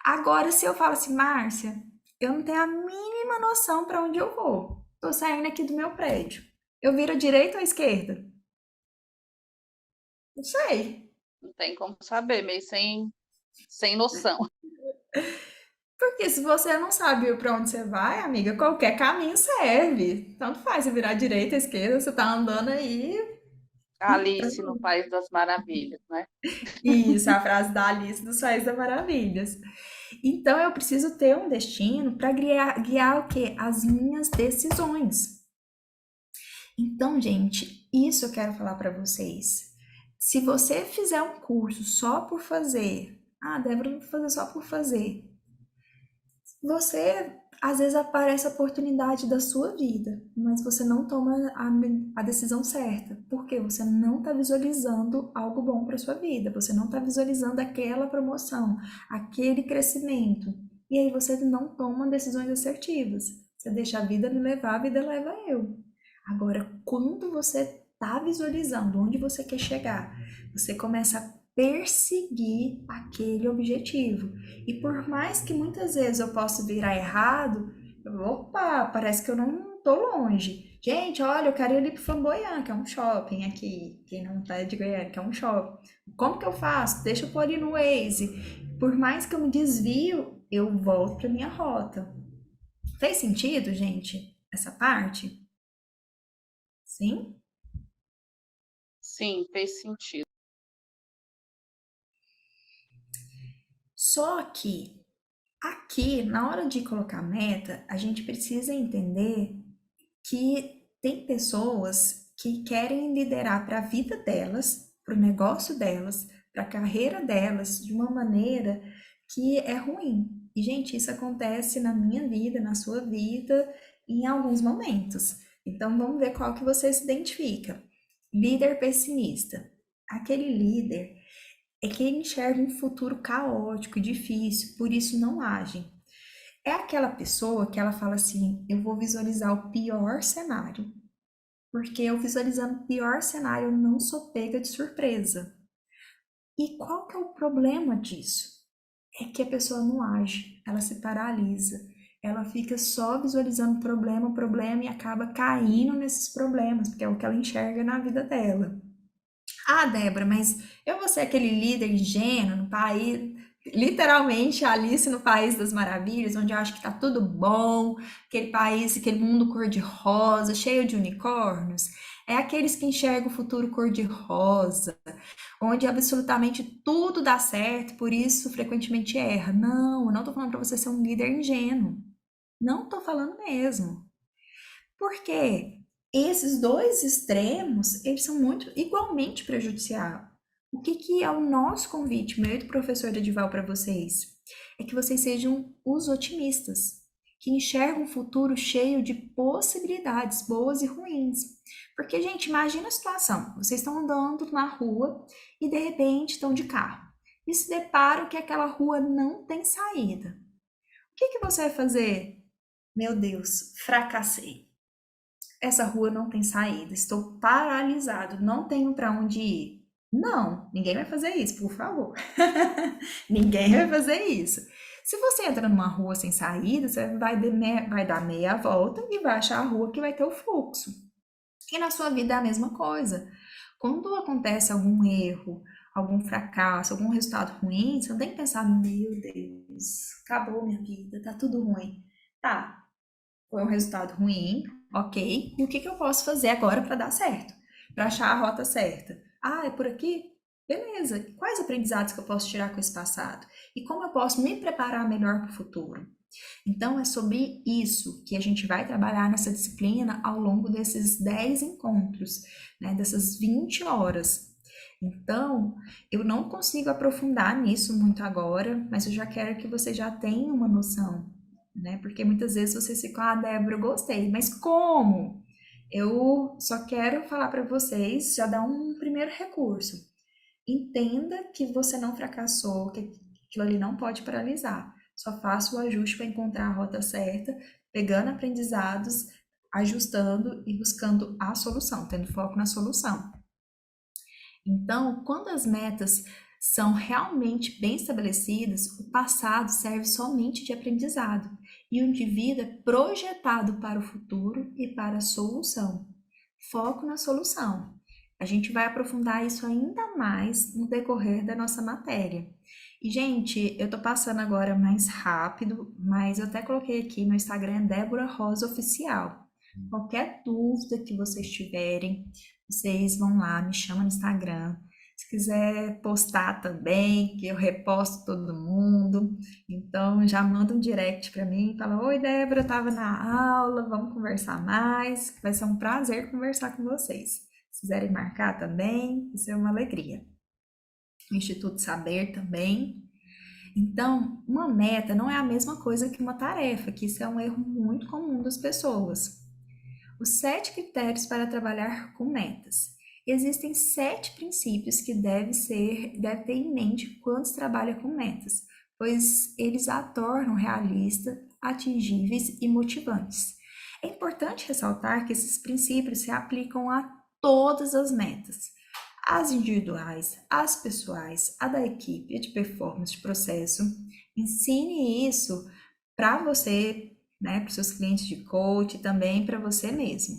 Agora, se eu falo assim, Márcia, eu não tenho a mínima noção para onde eu vou. Tô saindo aqui do meu prédio. Eu viro à direita ou à esquerda? Não sei. Não tem como saber, meio sem noção. Porque se você não sabe para onde você vai, amiga, qualquer caminho serve. Tanto faz você virar à direita, à esquerda, você tá andando aí. Alice no País das Maravilhas, né? Isso, a frase da Alice dos País das Maravilhas. Então, eu preciso ter um destino para guiar o quê? As minhas decisões. Então, gente, isso eu quero falar para vocês. Se você fizer um curso só por fazer, Débora, eu vou fazer só por fazer. Você, às vezes, aparece a oportunidade da sua vida, mas você não toma a decisão certa, porque você não está visualizando algo bom para sua vida, você não está visualizando aquela promoção, aquele crescimento, e aí você não toma decisões assertivas. Você deixa a vida me levar, a vida leva eu. Agora, quando você está visualizando onde você quer chegar, você começa a perseguir aquele objetivo. E por mais que muitas vezes eu possa virar errado, parece que eu não tô longe. Gente, olha, eu quero ir ali pro Flamboyant, que é um shopping aqui. Quem não tá de Goiânia, que é um shopping. Como que eu faço? Deixa eu pôr ali no Waze. Por mais que eu me desvio, eu volto pra minha rota. Fez sentido, gente, essa parte? Sim? Sim, fez sentido. Só que aqui, na hora de colocar meta, a gente precisa entender que tem pessoas que querem liderar para a vida delas, para o negócio delas, para a carreira delas, de uma maneira que é ruim. E, gente, isso acontece na minha vida, na sua vida, em alguns momentos. Então, vamos ver qual que você se identifica. Líder pessimista. Aquele líder é que enxerga um futuro caótico, difícil, por isso não age. É aquela pessoa que ela fala assim: eu vou visualizar o pior cenário, porque eu visualizando o pior cenário eu não sou pega de surpresa. E qual que é o problema disso? É que a pessoa não age, ela se paralisa, ela fica só visualizando problema e acaba caindo nesses problemas, porque é o que ela enxerga na vida dela. Ah, Débora, mas eu vou ser aquele líder ingênuo no país, literalmente Alice no País das Maravilhas, onde eu acho que tá tudo bom, aquele país, aquele mundo cor-de-rosa, cheio de unicórnios. É aqueles que enxergam o futuro cor-de-rosa, onde absolutamente tudo dá certo, por isso frequentemente erra. Não, eu não tô falando para você ser um líder ingênuo. Não tô falando mesmo. Porque esses dois extremos, eles são muito igualmente prejudiciais. O que é o nosso convite, meu e do professor Edival para vocês? É que vocês sejam os otimistas, que enxergam um futuro cheio de possibilidades boas e ruins. Porque, gente, imagina a situação, vocês estão andando na rua e de repente estão de carro e se deparam que aquela rua não tem saída. O que você vai fazer? Meu Deus, fracassei. Essa rua não tem saída, estou paralisado, não tenho para onde ir. Não, ninguém vai fazer isso, por favor. Ninguém vai fazer isso. Se você entra numa rua sem saída, você vai dar meia volta e vai achar a rua que vai ter o fluxo. E na sua vida é a mesma coisa. Quando acontece algum erro, algum fracasso, algum resultado ruim, você não tem que pensar: meu Deus, acabou minha vida, tá tudo ruim. Tá, foi um resultado ruim, ok. E o que eu posso fazer agora para dar certo? Para achar a rota certa? Ah, é por aqui? Beleza. Quais aprendizados que eu posso tirar com esse passado? E como eu posso me preparar melhor para o futuro? Então, é sobre isso que a gente vai trabalhar nessa disciplina ao longo desses 10 encontros, né, dessas 20 horas. Então, eu não consigo aprofundar nisso muito agora, mas eu já quero que você já tenha uma noção, né? Porque muitas vezes vocês ficam: ah, Débora, eu gostei, mas como? Eu só quero falar para vocês, já dar um primeiro recurso. Entenda que você não fracassou, que aquilo ali não pode paralisar. Só faça o ajuste para encontrar a rota certa, pegando aprendizados, ajustando e buscando a solução, tendo foco na solução. Então, quando as metas são realmente bem estabelecidas, o passado serve somente de aprendizado e o indivíduo é projetado para o futuro e para a solução. Foco na solução. A gente vai aprofundar isso ainda mais no decorrer da nossa matéria. E, gente, eu tô passando agora mais rápido, mas eu até coloquei aqui no Instagram Débora Rosa Oficial. Qualquer dúvida que vocês tiverem, vocês vão lá, me chamam no Instagram. Se quiser postar também, que eu reposto todo mundo. Então, já manda um direct para mim e fala: oi, Débora, eu estava na aula, vamos conversar mais. Vai ser um prazer conversar com vocês. Se quiserem marcar também, isso é uma alegria. Instituto Saber também. Então, uma meta não é a mesma coisa que uma tarefa, que isso é um erro muito comum das pessoas. Os 7 critérios para trabalhar com metas. Existem 7 princípios que deve ter em mente quando se trabalha com metas, pois eles a tornam realistas, atingíveis e motivantes. É importante ressaltar que esses princípios se aplicam a todas as metas, as individuais, as pessoais, a da equipe, a de performance, de processo. Ensine isso para você, né, para os seus clientes de coach e também para você mesmo.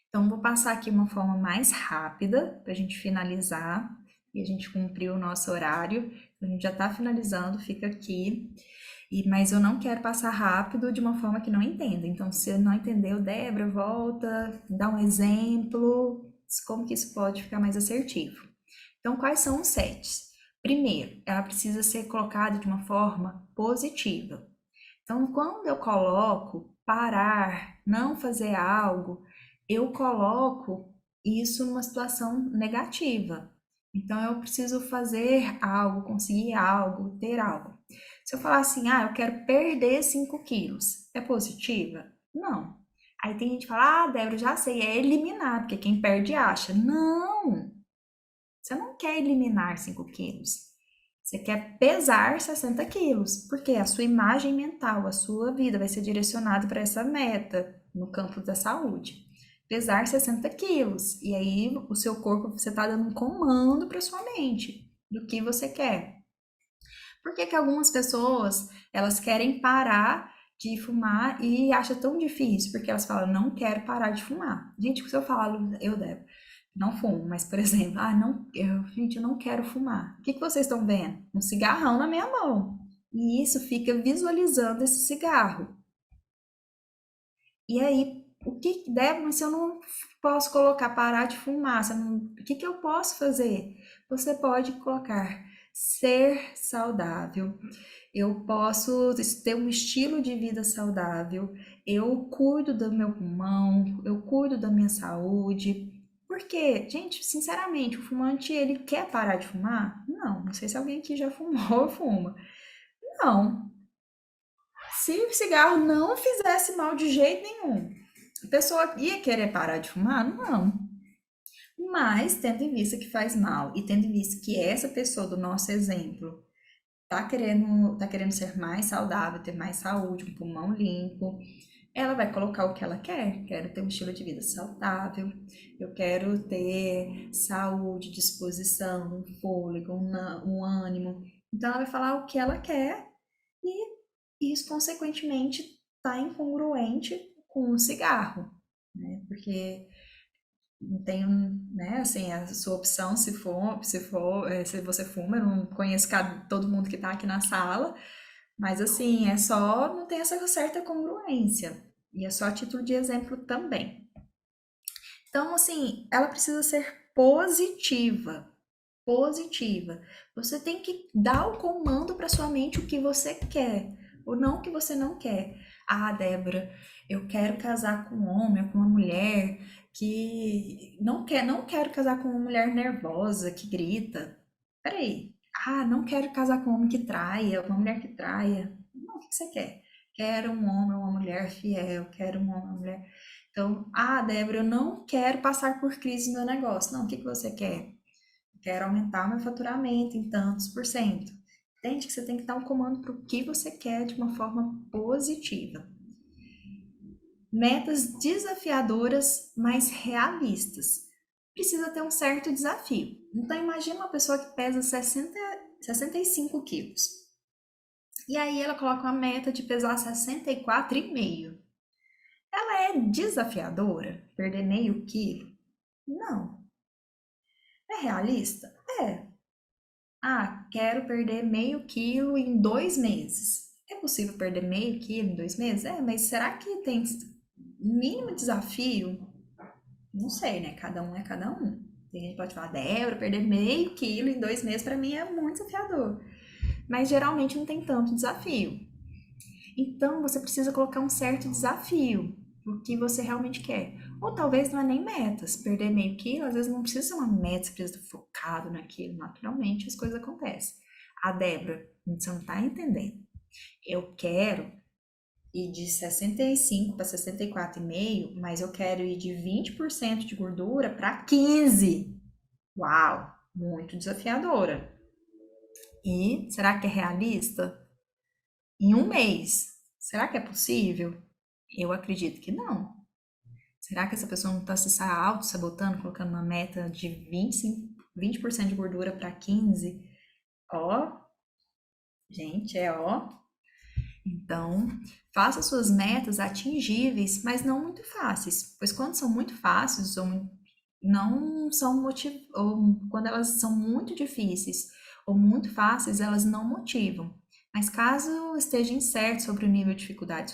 Então, vou passar aqui uma forma mais rápida para a gente finalizar e a gente cumprir o nosso horário. A gente já está finalizando, fica aqui. Mas eu não quero passar rápido de uma forma que não entenda. Então, se não entendeu, Débora, volta, dá um exemplo, como que isso pode ficar mais assertivo. Então, quais são os sets? Primeiro, ela precisa ser colocada de uma forma positiva. Então, quando eu coloco parar, não fazer algo, eu coloco isso numa situação negativa. Então, eu preciso fazer algo, conseguir algo, ter algo. Se eu falar assim, eu quero perder 5 quilos, é positiva? Não. Aí tem gente que fala, Débora, já sei, é eliminar, porque quem perde acha. Não! Você não quer eliminar 5 quilos. Você quer pesar 60 quilos, porque a sua imagem mental, a sua vida vai ser direcionada para essa meta no campo da saúde. Pesar 60 quilos. E aí, o seu corpo, você está dando um comando para sua mente do que você quer. Por que algumas pessoas, elas querem parar de fumar e acham tão difícil? Porque elas falam, não quero parar de fumar. Gente, se eu falo, eu devo, não fumo, mas, por exemplo, gente, eu não quero fumar. O que vocês estão vendo? Um cigarrão na minha mão. E isso fica visualizando esse cigarro. E aí, o que deve, mas se eu não posso colocar parar de fumar, o que eu posso fazer? Você pode colocar ser saudável. Eu posso ter um estilo de vida saudável. Eu cuido do meu pulmão, eu cuido da minha saúde. Porque, gente, sinceramente, o fumante, ele quer parar de fumar? Não sei se alguém aqui já fumou ou fuma. Não. Se o cigarro não fizesse mal de jeito nenhum, a pessoa ia querer parar de fumar? Não. Mas, tendo em vista que faz mal e tendo em vista que essa pessoa do nosso exemplo tá querendo ser mais saudável, ter mais saúde, um pulmão limpo, ela vai colocar o que ela quer. Quero ter um estilo de vida saudável, eu quero ter saúde, disposição, um fôlego, um ânimo. Então, ela vai falar o que ela quer e isso, consequentemente, está incongruente com o cigarro, né? Porque não tem, né, assim, a sua opção, se você fuma, eu não conheço todo mundo que está aqui na sala, mas assim, não tem essa certa congruência, e é só a título de exemplo também. Então, assim, ela precisa ser positiva. Você tem que dar o comando para sua mente o que você quer, ou não o que você não quer. Débora, eu quero casar com um homem ou com uma mulher que não quero casar com uma mulher nervosa, que grita. Peraí. Não quero casar com um homem que traia, uma mulher que traia. Não, o que você quer? Quero um homem ou uma mulher fiel, quero um homem ou uma mulher... Então, Débora, eu não quero passar por crise no meu negócio. Não, o que você quer? Quero aumentar meu faturamento em tantos %. Entende que você tem que dar um comando para o que você quer de uma forma positiva. Metas desafiadoras, mas realistas. Precisa ter um certo desafio. Então, imagina uma pessoa que pesa 65 quilos. E aí ela coloca uma meta de pesar 64,5. Ela é desafiadora? Perder meio quilo? Não. É realista? É. Quero perder meio quilo em 2 meses. É possível perder meio quilo em 2 meses? Mas será que tem mínimo desafio? Não sei, né? Cada um é cada um. Tem gente que pode falar, Débora, perder meio quilo em 2 meses para mim é muito desafiador. Mas geralmente não tem tanto desafio. Então você precisa colocar um certo desafio, o que você realmente quer. Ou talvez não é nem metas. Perder meio quilo, às vezes não precisa ser uma meta, você precisa estar focado naquilo. Naturalmente as coisas acontecem. Débora, você não está entendendo. Eu quero ir de 65 para 64,5, mas eu quero ir de 20% de gordura para 15%. Uau, muito desafiadora. E será que é realista? Em 1 mês, será que é possível? Eu acredito que não. Será que essa pessoa não está se auto-sabotando, colocando uma meta de 20% de gordura para 15%? Gente, Então, faça suas metas atingíveis, mas não muito fáceis. Pois quando são muito fáceis, ou quando elas são muito difíceis ou muito fáceis, elas não motivam. Mas caso esteja incerto sobre o nível de dificuldade de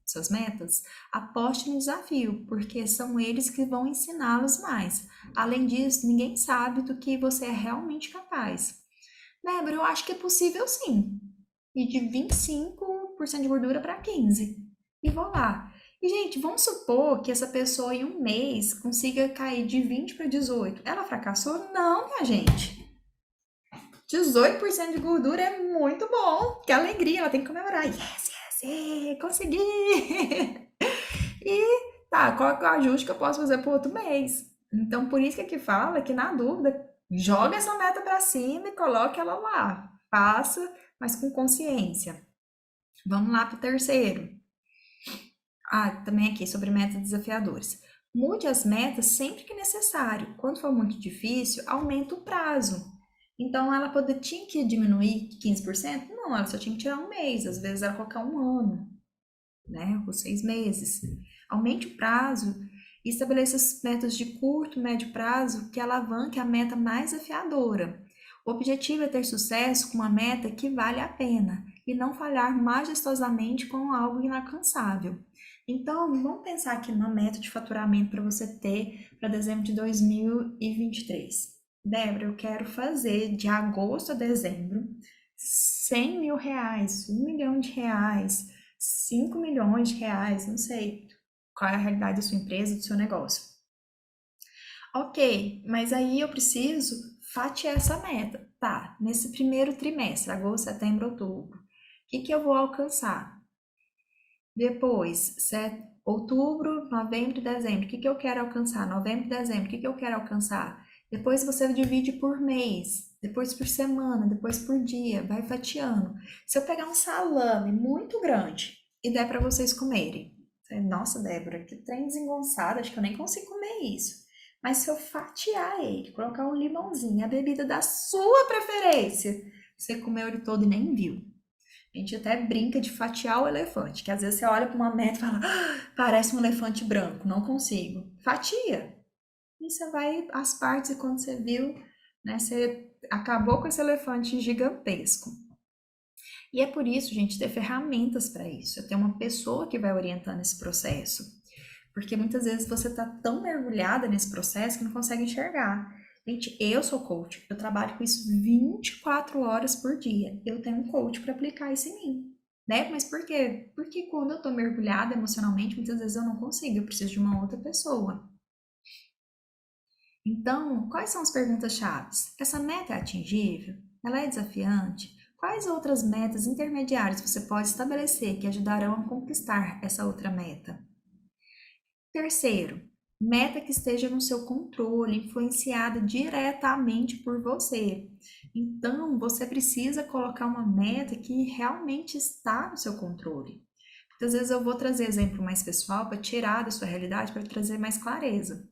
suas metas, aposte no desafio, porque são eles que vão ensiná-los mais. Além disso, ninguém sabe do que você é realmente capaz. Débora, eu acho que é possível sim. E de 25% de gordura para 15%. E vou lá. E, gente, vamos supor que essa pessoa em um mês consiga cair de 20 para 18. Ela fracassou? Não, minha gente. 18% de gordura é muito bom. Que alegria, ela tem que comemorar. Yes, consegui! E tá, qual é o ajuste que eu posso fazer para o outro mês? Então, por isso que aqui fala que, na dúvida, joga essa meta para cima e coloque ela lá. Faça, mas com consciência. Vamos lá para o terceiro. Também aqui sobre metas desafiadoras. Mude as metas sempre que necessário. Quando for muito difícil, aumenta o prazo. Então, ela tinha que diminuir 15%? Não, ela só tinha que tirar um mês. Às vezes, ela colocar um ano, né? Ou 6 meses. Aumente o prazo e estabeleça metas de curto, médio prazo que alavanque a meta mais desafiadora. O objetivo é ter sucesso com uma meta que vale a pena e não falhar majestosamente com algo inalcançável. Então, vamos pensar aqui numa meta de faturamento para você ter para dezembro de 2023. Débora, eu quero fazer de agosto a dezembro 100 mil reais, 1 milhão de reais, 5 milhões de reais, não sei qual é a realidade da sua empresa, do seu negócio. Ok, mas aí eu preciso fatiar essa meta. Tá, nesse primeiro trimestre, agosto, setembro, outubro, o que eu vou alcançar? Depois, outubro, novembro e dezembro, o que eu quero alcançar? Novembro e dezembro, o que eu quero alcançar? Depois você divide por mês, depois por semana, depois por dia, vai fatiando. Se eu pegar um salame muito grande e der para vocês comerem, nossa, Débora, que trem desengonçado, acho que eu nem consigo comer isso. Mas se eu fatiar ele, colocar um limãozinho, a bebida da sua preferência, você comeu ele todo e nem viu. A gente até brinca de fatiar o elefante, que às vezes você olha para uma meta e fala, parece um elefante branco, não consigo. Fatia. E você vai às partes e quando você viu, né, você acabou com esse elefante gigantesco. E é por isso, gente, ter ferramentas para isso. É ter uma pessoa que vai orientando esse processo. Porque muitas vezes você está tão mergulhada nesse processo que não consegue enxergar. Gente, eu sou coach, eu trabalho com isso 24 horas por dia. Eu tenho um coach para aplicar isso em mim, né? Mas por quê? Porque quando eu estou mergulhada emocionalmente, muitas vezes eu não consigo, eu preciso de uma outra pessoa. Então, quais são as perguntas-chave? Essa meta é atingível? Ela é desafiante? Quais outras metas intermediárias você pode estabelecer que ajudarão a conquistar essa outra meta? Terceiro, meta que esteja no seu controle, influenciada diretamente por você. Então, você precisa colocar uma meta que realmente está no seu controle. Muitas vezes eu vou trazer exemplo mais pessoal para tirar da sua realidade, para trazer mais clareza.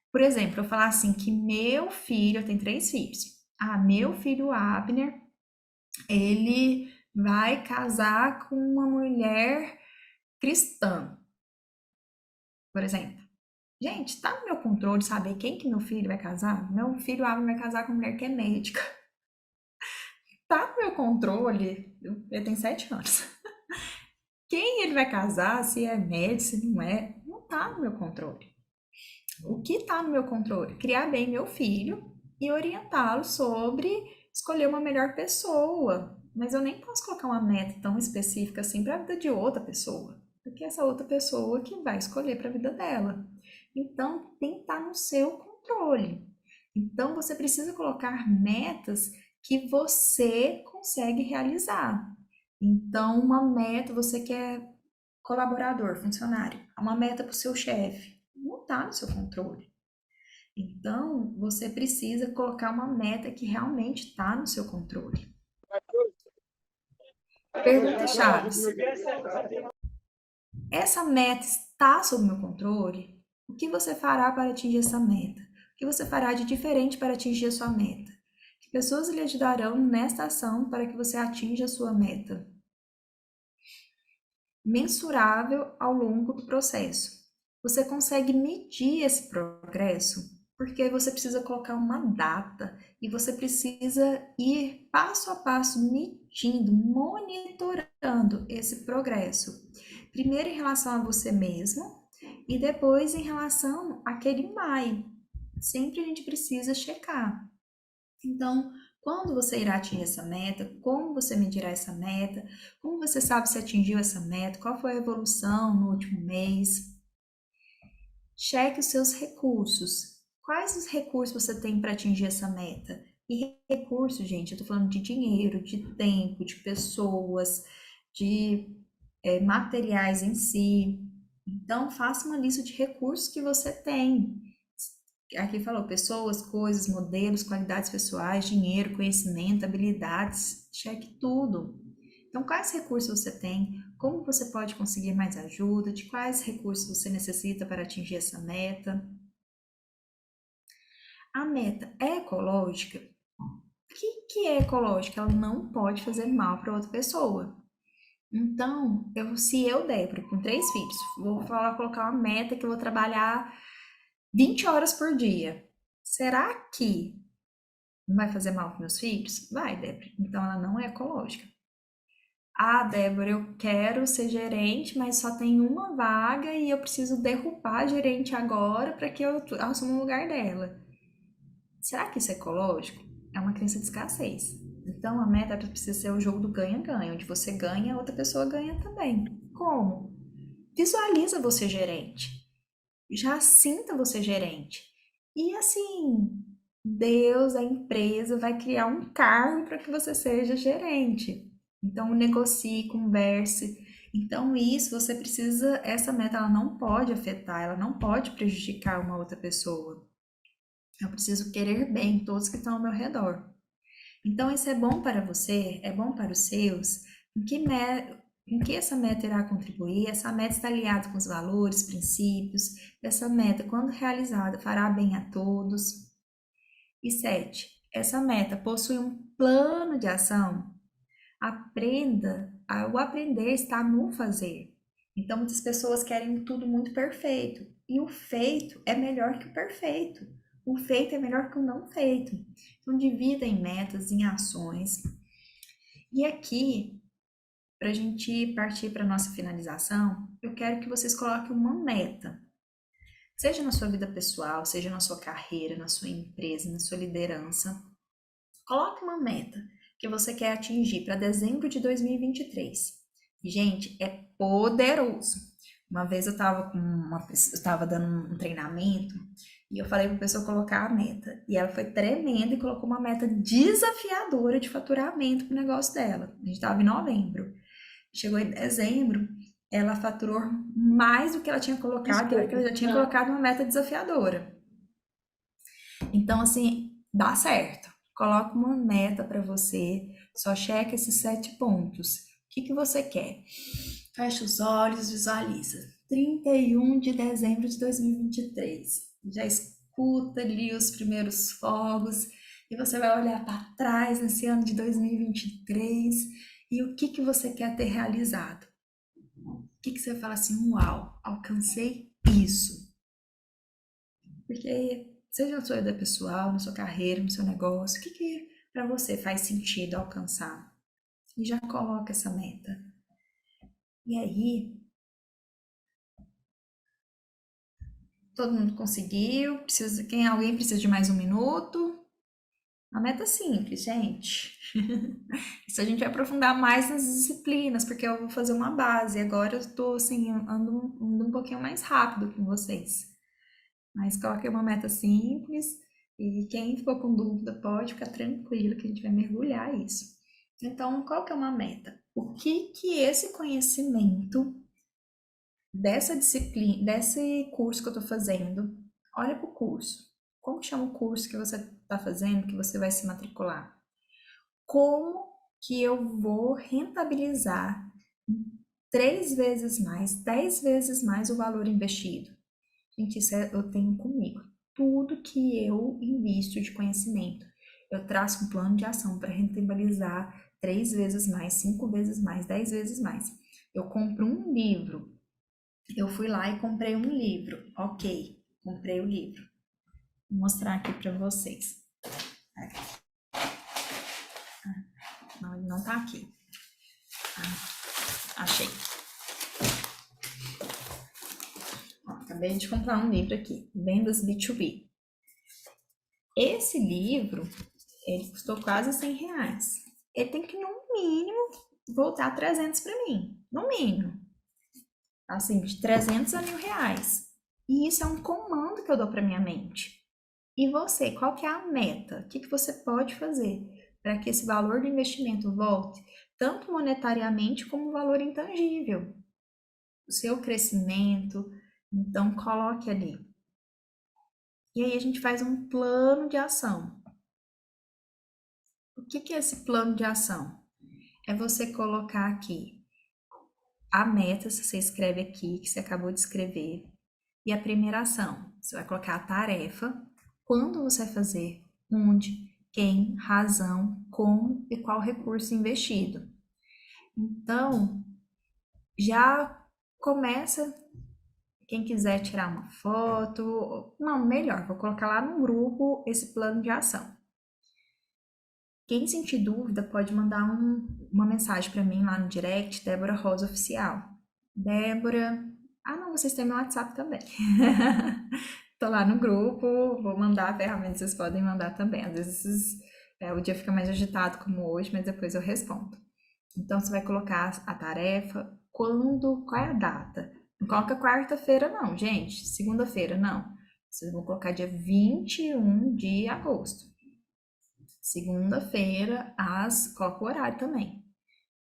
Por exemplo, eu falar assim que meu filho, eu tenho 3 filhos. Meu filho Abner, ele vai casar com uma mulher cristã, por exemplo. Gente, tá no meu controle saber quem que meu filho vai casar? Meu filho Abner vai casar com uma mulher que é médica. Tá no meu controle, ele tem 7 anos. Quem ele vai casar, se é médico, se não é, não tá no meu controle. O que tá no meu controle? Criar bem meu filho e orientá-lo sobre escolher uma melhor pessoa. Mas eu nem posso colocar uma meta tão específica assim para a vida de outra pessoa. Porque essa outra pessoa que vai escolher para a vida dela. Então, tem que estar no seu controle. Então, você precisa colocar metas que você consegue realizar. Então, uma meta, você quer colaborador, funcionário, uma meta para o seu chefe, não está no seu controle. Então, você precisa colocar uma meta que realmente está no seu controle. Pergunta-chave. Essa meta está sob meu controle? O que você fará para atingir essa meta? O que você fará de diferente para atingir a sua meta? Que pessoas lhe ajudarão nesta ação para que você atinja a sua meta? Mensurável ao longo do processo. Você consegue medir esse progresso? Porque você precisa colocar uma data e você precisa ir passo a passo medindo, monitorando esse progresso. Primeiro em relação a você mesmo e depois em relação àquele MAI. Sempre a gente precisa checar. Então, quando você irá atingir essa meta, como você medirá essa meta, como você sabe se atingiu essa meta, qual foi a evolução no último mês. Cheque os seus recursos. Quais os recursos você tem para atingir essa meta? E recursos, gente, eu tô falando de dinheiro, de tempo, de pessoas, de materiais em si. Então, faça uma lista de recursos que você tem. Aqui falou pessoas, coisas, modelos, qualidades pessoais, dinheiro, conhecimento, habilidades. Cheque tudo. Então, quais recursos você tem? Como você pode conseguir mais ajuda? De quais recursos você necessita para atingir essa meta? A meta é ecológica? O que é ecológica? Ela não pode fazer mal para outra pessoa. Então, se eu, Débora, com 3 filhos, vou colocar uma meta que eu vou trabalhar 20 horas por dia. Será que não vai fazer mal para meus filhos? Vai, Débora. Então, ela não é ecológica. Ah, Débora, eu quero ser gerente, mas só tem uma vaga e eu preciso derrubar a gerente agora para que eu assuma o lugar dela. Será que isso é ecológico? É uma crença de escassez. Então, a meta precisa ser o jogo do ganha-ganha, onde você ganha, a outra pessoa ganha também. Como? Visualiza você gerente. Já sinta você gerente. E assim, Deus, a empresa, vai criar um cargo para que você seja gerente. Então, negocie, converse. Então, isso você precisa, essa meta ela não pode afetar, ela não pode prejudicar uma outra pessoa. Eu preciso querer bem todos que estão ao meu redor. Então, isso é bom para você, é bom para os seus. Em que essa meta irá contribuir? Essa meta está alinhada com os valores, princípios. Essa meta, quando realizada, fará bem a todos. E 7. Essa meta possui um plano de ação. O aprender está no fazer. Então, muitas pessoas querem tudo muito perfeito. E o feito é melhor que o perfeito. O feito é melhor que o não feito. Então, divida em metas, em ações. E aqui, para a gente partir para a nossa finalização, eu quero que vocês coloquem uma meta. Seja na sua vida pessoal, seja na sua carreira, na sua empresa, na sua liderança. Coloque uma meta que você quer atingir para dezembro de 2023. Gente, é poderoso. Uma vez eu estava dando um treinamento e eu falei para a pessoa colocar a meta. E ela foi tremenda e colocou uma meta desafiadora de faturamento para o negócio dela. A gente estava em novembro. Chegou em dezembro, ela faturou mais do que ela tinha colocado, porque ela já tinha colocado uma meta desafiadora. Então, assim, dá certo. Coloca uma meta para você, só checa esses 7 pontos. O que você quer? Fecha os olhos, visualiza. 31 de dezembro de 2023. Já escuta ali os primeiros fogos e você vai olhar para trás nesse ano de 2023 e o que você quer ter realizado. O que você fala assim, uau, alcancei isso. Porque seja na sua vida pessoal, na sua carreira, no seu negócio, o que para você faz sentido alcançar? E já coloca essa meta. E aí, todo mundo conseguiu? Alguém precisa de mais um minuto? Uma meta simples, gente. Isso a gente vai aprofundar mais nas disciplinas, porque eu vou fazer uma base. Agora eu estou assim, ando um pouquinho mais rápido com vocês. Mas coloque uma meta simples e quem ficou com dúvida pode ficar tranquilo que a gente vai mergulhar isso. Então, qual que é uma meta? O que esse conhecimento dessa disciplina, desse curso que eu estou fazendo, olha para o curso. Como chama o curso que você está fazendo, que você vai se matricular? Como que eu vou rentabilizar 3 vezes mais, 10 vezes mais o valor investido? Gente, isso eu tenho comigo. Tudo que eu invisto de conhecimento, eu traço um plano de ação para rentabilizar 3 vezes mais, 5 vezes mais, 10 vezes mais. Eu compro um livro. Eu fui lá e comprei um livro. Ok, comprei o livro. Vou mostrar aqui para vocês. Não, ele não tá aqui. Achei. Ó, acabei de comprar um livro aqui, Vendas B2B. Esse livro, ele custou quase R$100. Ele tem que, no mínimo, voltar 300 para mim. No mínimo. Assim, de 300 a R$1.000. E isso é um comando que eu dou para minha mente. E você, qual que é a meta? O que você pode fazer para que esse valor do investimento volte, tanto monetariamente como valor intangível? O seu crescimento, então coloque ali. E aí a gente faz um plano de ação. O que é esse plano de ação? É você colocar aqui a meta, se você escreve aqui, que você acabou de escrever, e a primeira ação. Você vai colocar a tarefa, quando você vai fazer, onde, quem, razão, como e qual recurso investido. Então, já começa, quem quiser tirar uma foto, não, melhor, vou colocar lá no grupo esse plano de ação. Quem sentir dúvida pode mandar uma mensagem para mim lá no direct, Débora Rosa Oficial. Débora, não, vocês têm meu WhatsApp também. Tô lá no grupo, vou mandar a ferramenta, vocês podem mandar também. Às vezes o dia fica mais agitado como hoje, mas depois eu respondo. Então, você vai colocar a tarefa, qual é a data? Não coloca quarta-feira não, gente, segunda-feira não. Vocês vão colocar dia 21 de agosto. Segunda-feira, coloca o horário também.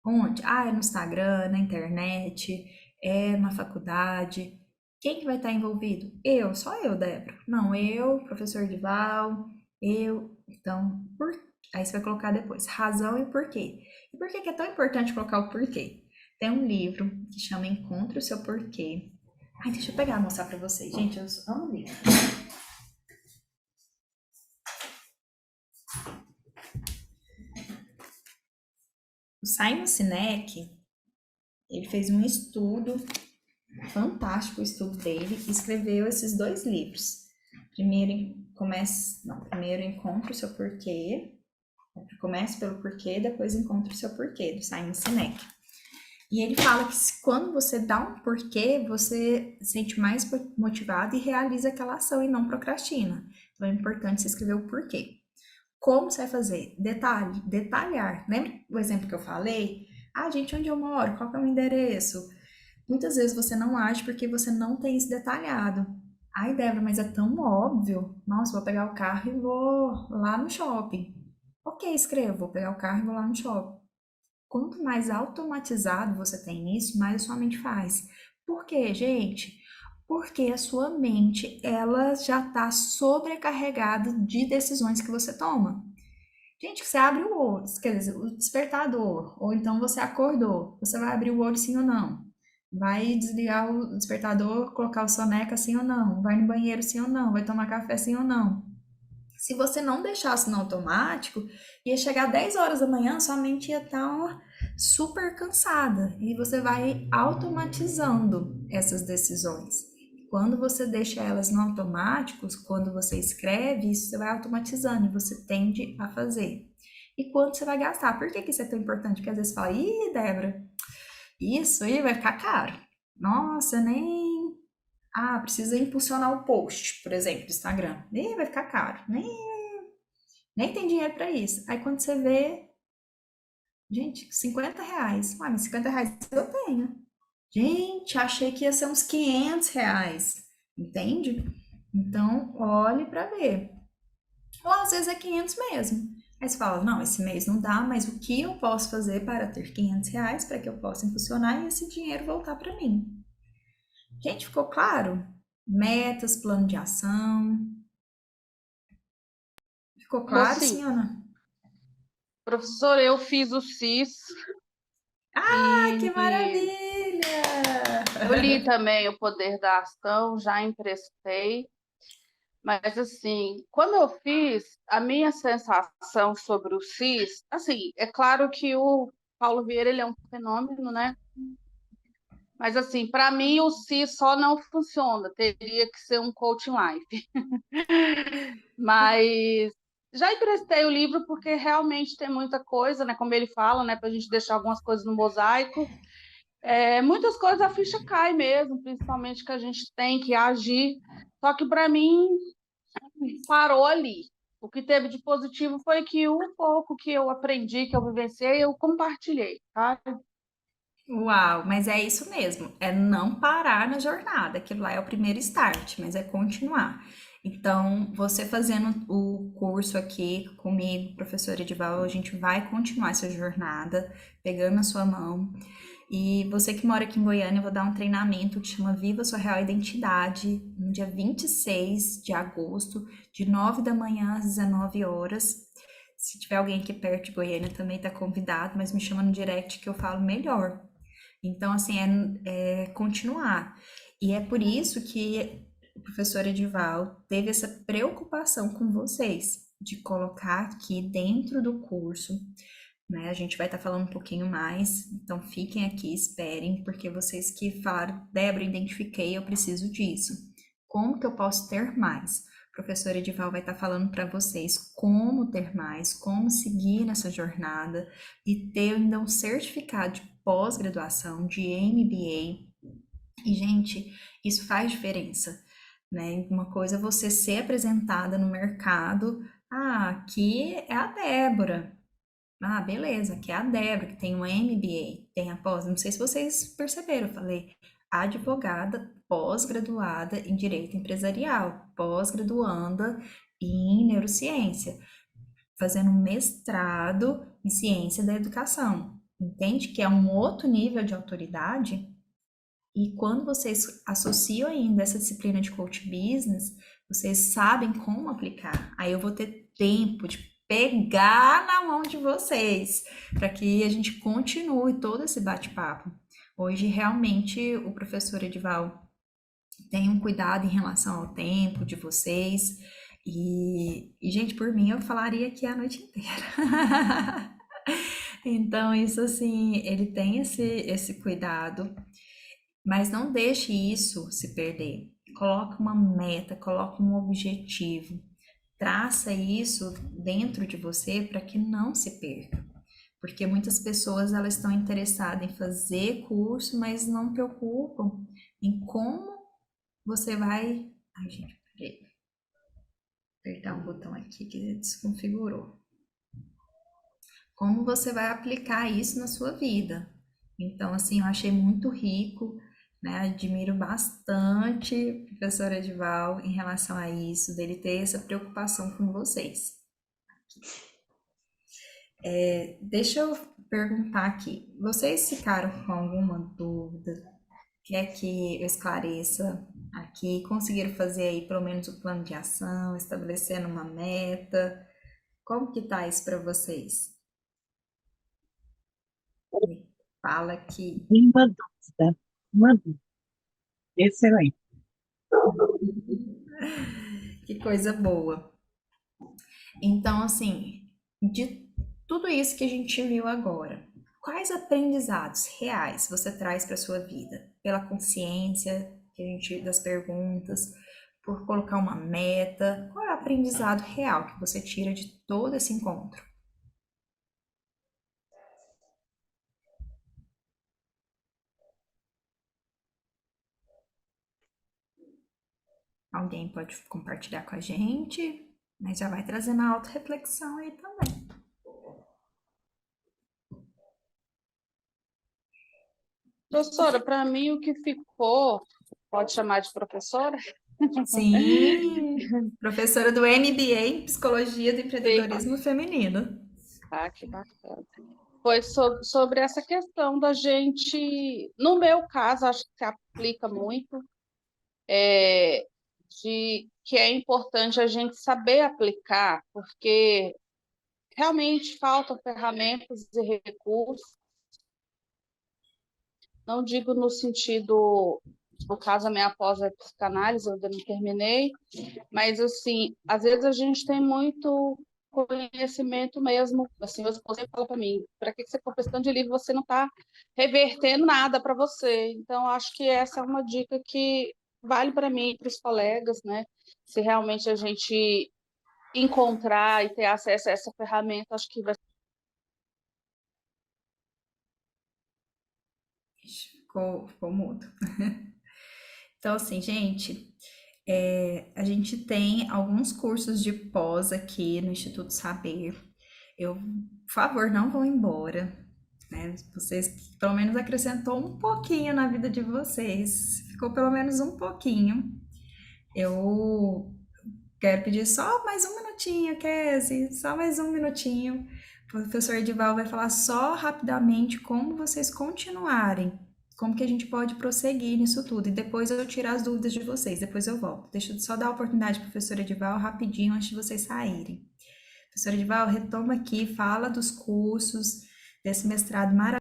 Onde? É no Instagram, na internet, é na faculdade. Quem que vai estar envolvido? Só eu, Débora. Não, eu, professor Dival, eu. Então, aí você vai colocar depois, razão e porquê. E por que é tão importante colocar o porquê? Tem um livro que chama Encontre o Seu Porquê. Deixa eu pegar e mostrar para vocês. Gente, eu amo livro. O Simon Sinek, ele fez um estudo, fantástico o estudo dele, e escreveu esses 2 livros. Primeiro Encontre o Seu Porquê. Comece pelo porquê, depois Encontre o Seu Porquê, do Simon Sinek. E ele fala que quando você dá um porquê, você se sente mais motivado e realiza aquela ação e não procrastina. Então é importante você escrever o porquê. Como você vai fazer? Detalhar. Lembra o exemplo que eu falei? Gente, onde eu moro? Qual que é o endereço? Muitas vezes você não age porque você não tem isso detalhado. Débora, mas é tão óbvio. Nossa, vou pegar o carro e vou lá no shopping. Ok, escrevo, vou pegar o carro e vou lá no shopping. Quanto mais automatizado você tem isso, mais a sua mente faz. Por quê, gente? Porque a sua mente, ela já está sobrecarregada de decisões que você toma. Gente, você abre o olho, quer dizer, o despertador, ou então você acordou, você vai abrir o olho sim ou não? Vai desligar o despertador, colocar o soneca sim ou não? Vai no banheiro sim ou não? Vai tomar café sim ou não? Se você não deixasse no automático, ia chegar 10 horas da manhã, sua mente ia estar super cansada. E você vai automatizando essas decisões. Quando você deixa elas no automático, quando você escreve, isso você vai automatizando e você tende a fazer. E quanto você vai gastar? Por que isso é tão importante? Porque às vezes fala, Débora, isso aí vai ficar caro. Nossa, nem... precisa impulsionar o post, por exemplo, do Instagram. Vai ficar caro. Nem tem dinheiro para isso. Aí quando você vê, gente, R$50. Mas R$50 eu tenho. Gente, achei que ia ser uns R$500. Entende? Então, olhe para ver. Ou às vezes é 500 mesmo. Aí você fala, não, esse mês não dá, mas o que eu posso fazer para ter R$500 para que eu possa impulsionar e esse dinheiro voltar para mim? Gente, ficou claro? Metas, plano de ação. Ficou claro, Sim. Ana? Professora, eu fiz o CIS. Que maravilha! Eu li também O Poder da Ação, já emprestei. Mas, assim, quando eu fiz, a minha sensação sobre o CIS, assim, é claro que o Paulo Vieira, ele é um fenômeno, né? Mas, assim, para mim, o CIS só não funciona, teria que ser um coaching life. Mas já emprestei o livro porque realmente tem muita coisa, né? Como ele fala, né? Para a gente deixar algumas coisas no mosaico. Muitas coisas a ficha cai mesmo, principalmente que a gente tem que agir. Só que, para mim, parou ali. O que teve de positivo foi que um pouco que eu aprendi, que eu vivenciei, eu compartilhei, tá? Uau, mas é isso mesmo, é não parar na jornada, aquilo lá é o primeiro start, mas é continuar. Então, você fazendo o curso aqui comigo, professora Edival, a gente vai continuar essa jornada, pegando a sua mão. E você que mora aqui em Goiânia, eu vou dar um treinamento que chama Viva Sua Real Identidade, no dia 26 de agosto, de 9 da manhã às 19 horas. Se tiver alguém aqui perto de Goiânia também está convidado, mas me chama no direct que eu falo melhor. Então, assim, é continuar. E é por isso que o professor Edival teve essa preocupação com vocês, de colocar aqui dentro do curso, né? A gente vai estar falando um pouquinho mais, então fiquem aqui, esperem, porque vocês que falaram, Débora, identifiquei, eu preciso disso. Como que eu posso ter mais? O professor Edival vai estar falando para vocês como ter mais, como seguir nessa jornada e ter ainda um certificado de pós-graduação, de MBA. E, gente, isso faz diferença, né? Uma coisa é você ser apresentada no mercado, aqui é a Débora. Beleza, aqui é a Débora, que tem um MBA, tem a pós. Não sei se vocês perceberam, eu falei advogada pós-graduada em Direito Empresarial, pós-graduanda em Neurociência, fazendo um mestrado em Ciência da Educação. Entende que é um outro nível de autoridade? E quando vocês associam ainda essa disciplina de coach business, vocês sabem como aplicar. Aí eu vou ter tempo de pegar na mão de vocês, para que a gente continue todo esse bate-papo. Hoje, realmente, o professor Edival tem um cuidado em relação ao tempo de vocês. E gente, por mim, eu falaria aqui a noite inteira. Então, isso assim, ele tem esse cuidado, mas não deixe isso se perder. Coloque uma meta, coloque um objetivo. Traça isso dentro de você para que não se perca. Porque muitas pessoas elas estão interessadas em fazer curso, mas não preocupam em como você vai... Ai, gente, peraí. Apertar um botão aqui que desconfigurou. Como você vai aplicar isso na sua vida. Então, assim, eu achei muito rico, né? Admiro bastante o professor Edival em relação a isso, dele ter essa preocupação com vocês. Deixa eu perguntar aqui, vocês ficaram com alguma dúvida? Quer que eu esclareça aqui? Conseguiram fazer aí pelo menos o plano de ação, estabelecendo uma meta? Como que tá isso para vocês? Fala aqui. Uma dúvida. Excelente. Que coisa boa. Então, assim, de tudo isso que a gente viu agora, quais aprendizados reais você traz para sua vida? Pela consciência das perguntas, por colocar uma meta, qual é o aprendizado real que você tira de todo esse encontro? Alguém pode compartilhar com a gente, mas já vai trazendo a autorreflexão aí também. Professora, para mim o que ficou, pode chamar de professora? Sim, professora do MBA em Psicologia do Empreendedorismo Feminino. Que bacana. Foi sobre essa questão da gente, no meu caso, acho que se aplica muito, de que é importante a gente saber aplicar, porque realmente faltam ferramentas e recursos. Não digo no sentido, no caso, a minha pós é psicanálise, eu ainda não terminei, mas, assim, às vezes a gente tem muito conhecimento mesmo. Assim, meu esposo sempre fala para mim, para que você compra esse tanto de livro, você não está revertendo nada para você. Então, acho que essa é uma dica que vale para mim e para os colegas, né? Se realmente a gente encontrar e ter acesso a essa ferramenta, acho que vai Ficou mudo. Então, assim, gente, a gente tem alguns cursos de pós aqui no Instituto Saber. Por favor, não vão embora, né? Vocês, pelo menos, acrescentou um pouquinho na vida de vocês. Ficou pelo menos um pouquinho. Eu quero pedir só mais um minutinho, Kézia, só mais um minutinho. O professor Edival vai falar só rapidamente como vocês continuarem, como que a gente pode prosseguir nisso tudo. E depois eu tiro as dúvidas de vocês, depois eu volto. Deixa eu só dar a oportunidade para o professor Edival rapidinho antes de vocês saírem. Professor Edival, retoma aqui, fala dos cursos, desse mestrado maravilhoso,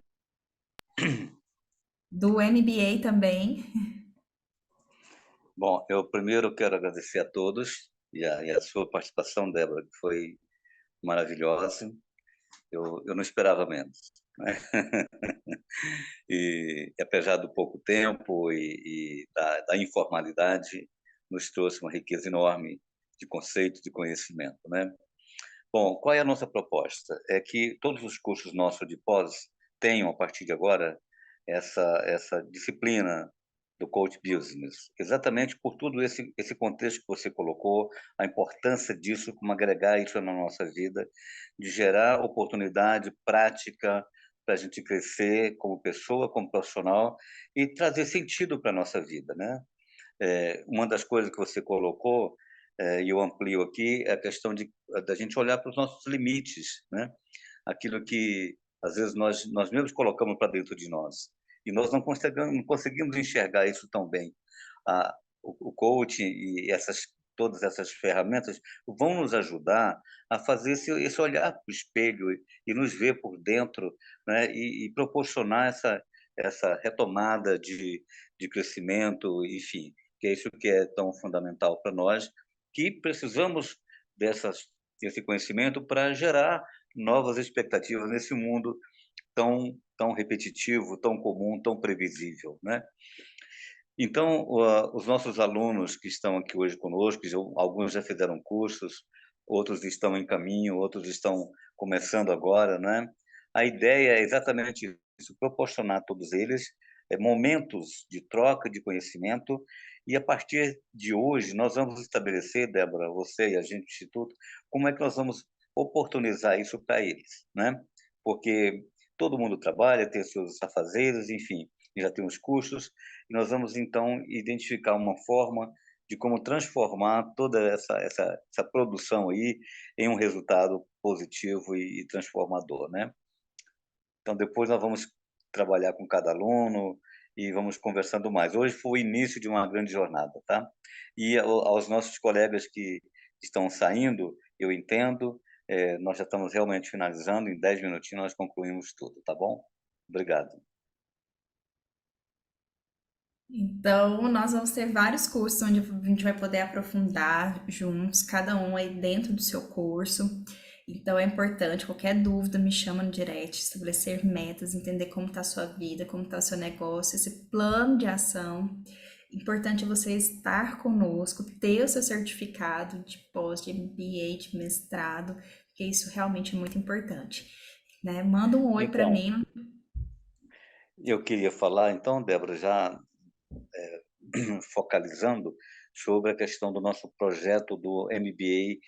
do MBA também. Bom, eu primeiro quero agradecer a todos e a sua participação, Débora, que foi maravilhosa. Eu não esperava menos, né? E apesar do pouco tempo e da informalidade, nos trouxe uma riqueza enorme de conceito, de conhecimento, né? Bom, qual é a nossa proposta? É que todos os cursos nossos de pós tenham, a partir de agora, essa disciplina do coach business, exatamente por todo esse contexto que você colocou, a importância disso, como agregar isso na nossa vida, de gerar oportunidade prática para a gente crescer como pessoa, como profissional e trazer sentido para a nossa vida, né? Uma das coisas que você colocou, e eu amplio aqui, é a questão da gente olhar para os nossos limites, né? Aquilo que, às vezes, nós mesmos colocamos para dentro de nós. E nós não conseguimos enxergar isso tão bem. O coaching e todas essas ferramentas vão nos ajudar a fazer esse olhar para o espelho e nos ver por dentro, né? E proporcionar essa retomada de crescimento, enfim, que é isso que é tão fundamental para nós, que precisamos desse conhecimento para gerar novas expectativas nesse mundo tão repetitivo, tão comum, tão previsível, né? Então, os nossos alunos que estão aqui hoje conosco, alguns já fizeram cursos, outros estão em caminho, outros estão começando agora, né? A ideia é exatamente isso, proporcionar a todos eles momentos de troca de conhecimento e, a partir de hoje, nós vamos estabelecer, Débora, você e a gente do Instituto, como é que nós vamos oportunizar isso para eles, né? Porque todo mundo trabalha, tem seus afazeres, enfim, já tem os cursos, e nós vamos, então, identificar uma forma de como transformar toda essa produção aí em um resultado positivo e transformador, né? Então, depois nós vamos trabalhar com cada aluno e vamos conversando mais. Hoje foi o início de uma grande jornada, tá? E aos nossos colegas que estão saindo, eu entendo, nós já estamos realmente finalizando, em 10 minutinhos nós concluímos tudo, tá bom? Obrigado. Então, nós vamos ter vários cursos onde a gente vai poder aprofundar juntos, cada um aí dentro do seu curso. Então, é importante, qualquer dúvida, me chama no direct, estabelecer metas, entender como está a sua vida, como está o seu negócio, esse plano de ação. Importante você estar conosco, ter o seu certificado de pós, de MBA, de mestrado, porque isso realmente é muito importante, né? Manda um oi para mim. Eu queria falar, então, Débora, já focalizando sobre a questão do nosso projeto do MBA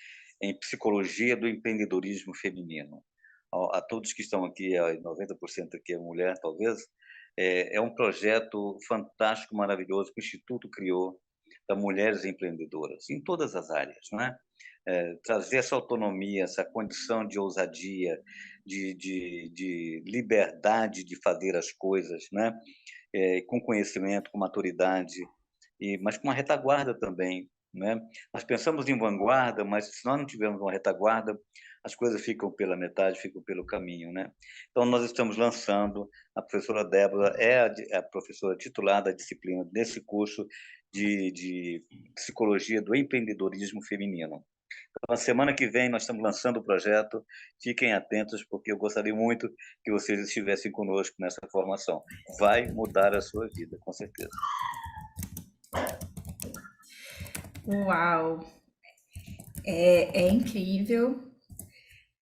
em Psicologia do Empreendedorismo Feminino. A todos que estão aqui, 90% aqui é mulher, talvez, é um projeto fantástico, maravilhoso, que o Instituto criou para mulheres empreendedoras, em todas as áreas, né? Trazer essa autonomia, essa condição de ousadia, de liberdade de fazer as coisas, né? Com conhecimento, com maturidade, mas com uma retaguarda também, né? Nós pensamos em vanguarda, mas se nós não tivermos uma retaguarda, as coisas ficam pela metade, ficam pelo caminho, né? Então, nós estamos lançando, a professora Débora é a professora titular da disciplina desse curso de Psicologia do Empreendedorismo Feminino, Então, a semana que vem nós estamos lançando o projeto, fiquem atentos, porque eu gostaria muito que vocês estivessem conosco nessa formação. Vai mudar a sua vida, com certeza. Uau! É incrível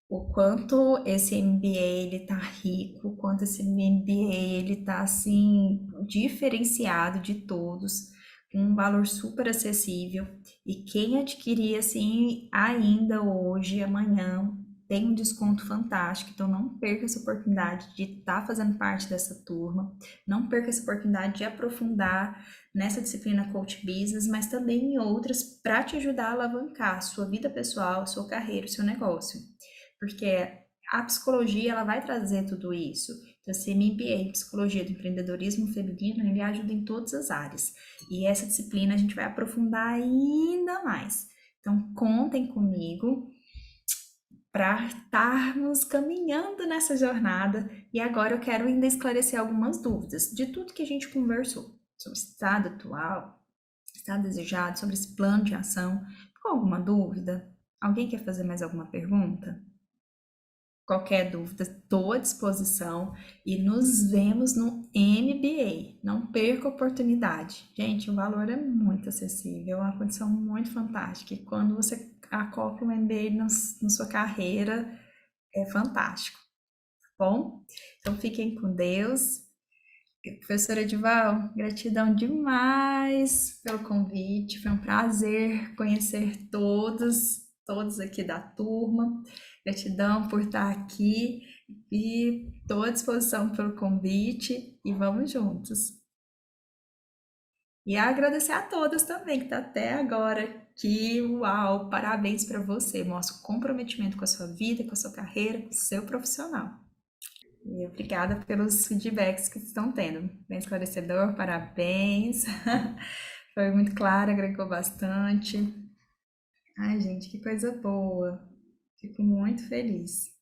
o quanto esse MBA ele tá rico, o quanto esse MBA ele tá assim diferenciado de todos, com um valor super acessível. E quem adquirir assim ainda hoje, amanhã, tem um desconto fantástico. Então não perca essa oportunidade de estar fazendo parte dessa turma, não perca essa oportunidade de aprofundar nessa disciplina Coach Business, mas também em outras para te ajudar a alavancar a sua vida pessoal, a sua carreira, o seu negócio. Porque a psicologia ela vai trazer tudo isso. Então, esse MBA, Psicologia do Empreendedorismo Feminino, ele ajuda em todas as áreas. E essa disciplina a gente vai aprofundar ainda mais. Então, contem comigo para estarmos caminhando nessa jornada. E agora eu quero ainda esclarecer algumas dúvidas de tudo que a gente conversou sobre o estado atual, estado desejado, sobre esse plano de ação. Ficou alguma dúvida? Alguém quer fazer mais alguma pergunta? Qualquer dúvida, estou à disposição e nos vemos no MBA. Não perca a oportunidade. Gente, o valor é muito acessível, é uma condição muito fantástica. E quando você acopla um MBA na sua carreira, é fantástico. Tá bom? Então fiquem com Deus. Professora Edival, gratidão demais pelo convite. Foi um prazer conhecer todos aqui da turma. Gratidão por estar aqui e estou à disposição pelo convite e vamos juntos. E agradecer a todas também que está até agora aqui. Uau, parabéns para você. Mostra o comprometimento com a sua vida, com a sua carreira, com o seu profissional. E obrigada pelos feedbacks que estão tendo. Bem esclarecedor, parabéns. Foi muito claro, agregou bastante. Ai, gente, que coisa boa. Fico muito feliz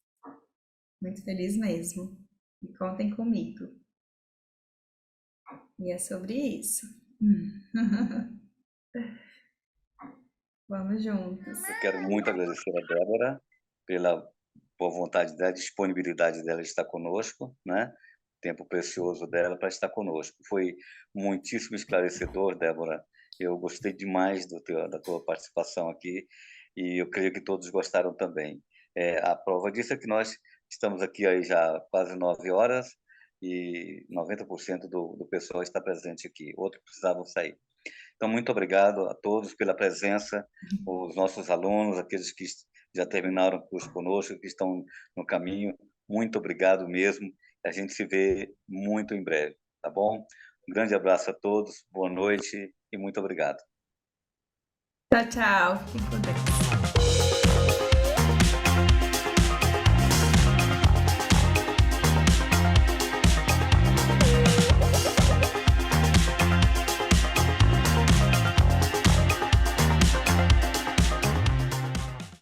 mesmo. E contem comigo. E é sobre isso. Vamos juntos. Eu quero muito agradecer a Débora pela boa vontade dela, disponibilidade dela de estar conosco, né? Tempo precioso dela para estar conosco. Foi muitíssimo esclarecedor, Débora. Eu gostei demais da tua participação aqui e eu creio que todos gostaram também. A prova disso é que nós estamos aqui aí já quase 9 horas e 90% do pessoal está presente aqui. Outros precisavam sair. Então, muito obrigado a todos pela presença, os nossos alunos, aqueles que já terminaram o curso conosco, que estão no caminho. Muito obrigado mesmo. A gente se vê muito em breve, tá bom? Um grande abraço a todos, boa noite e muito obrigado. Tchau, tchau. Fiquem com Deus.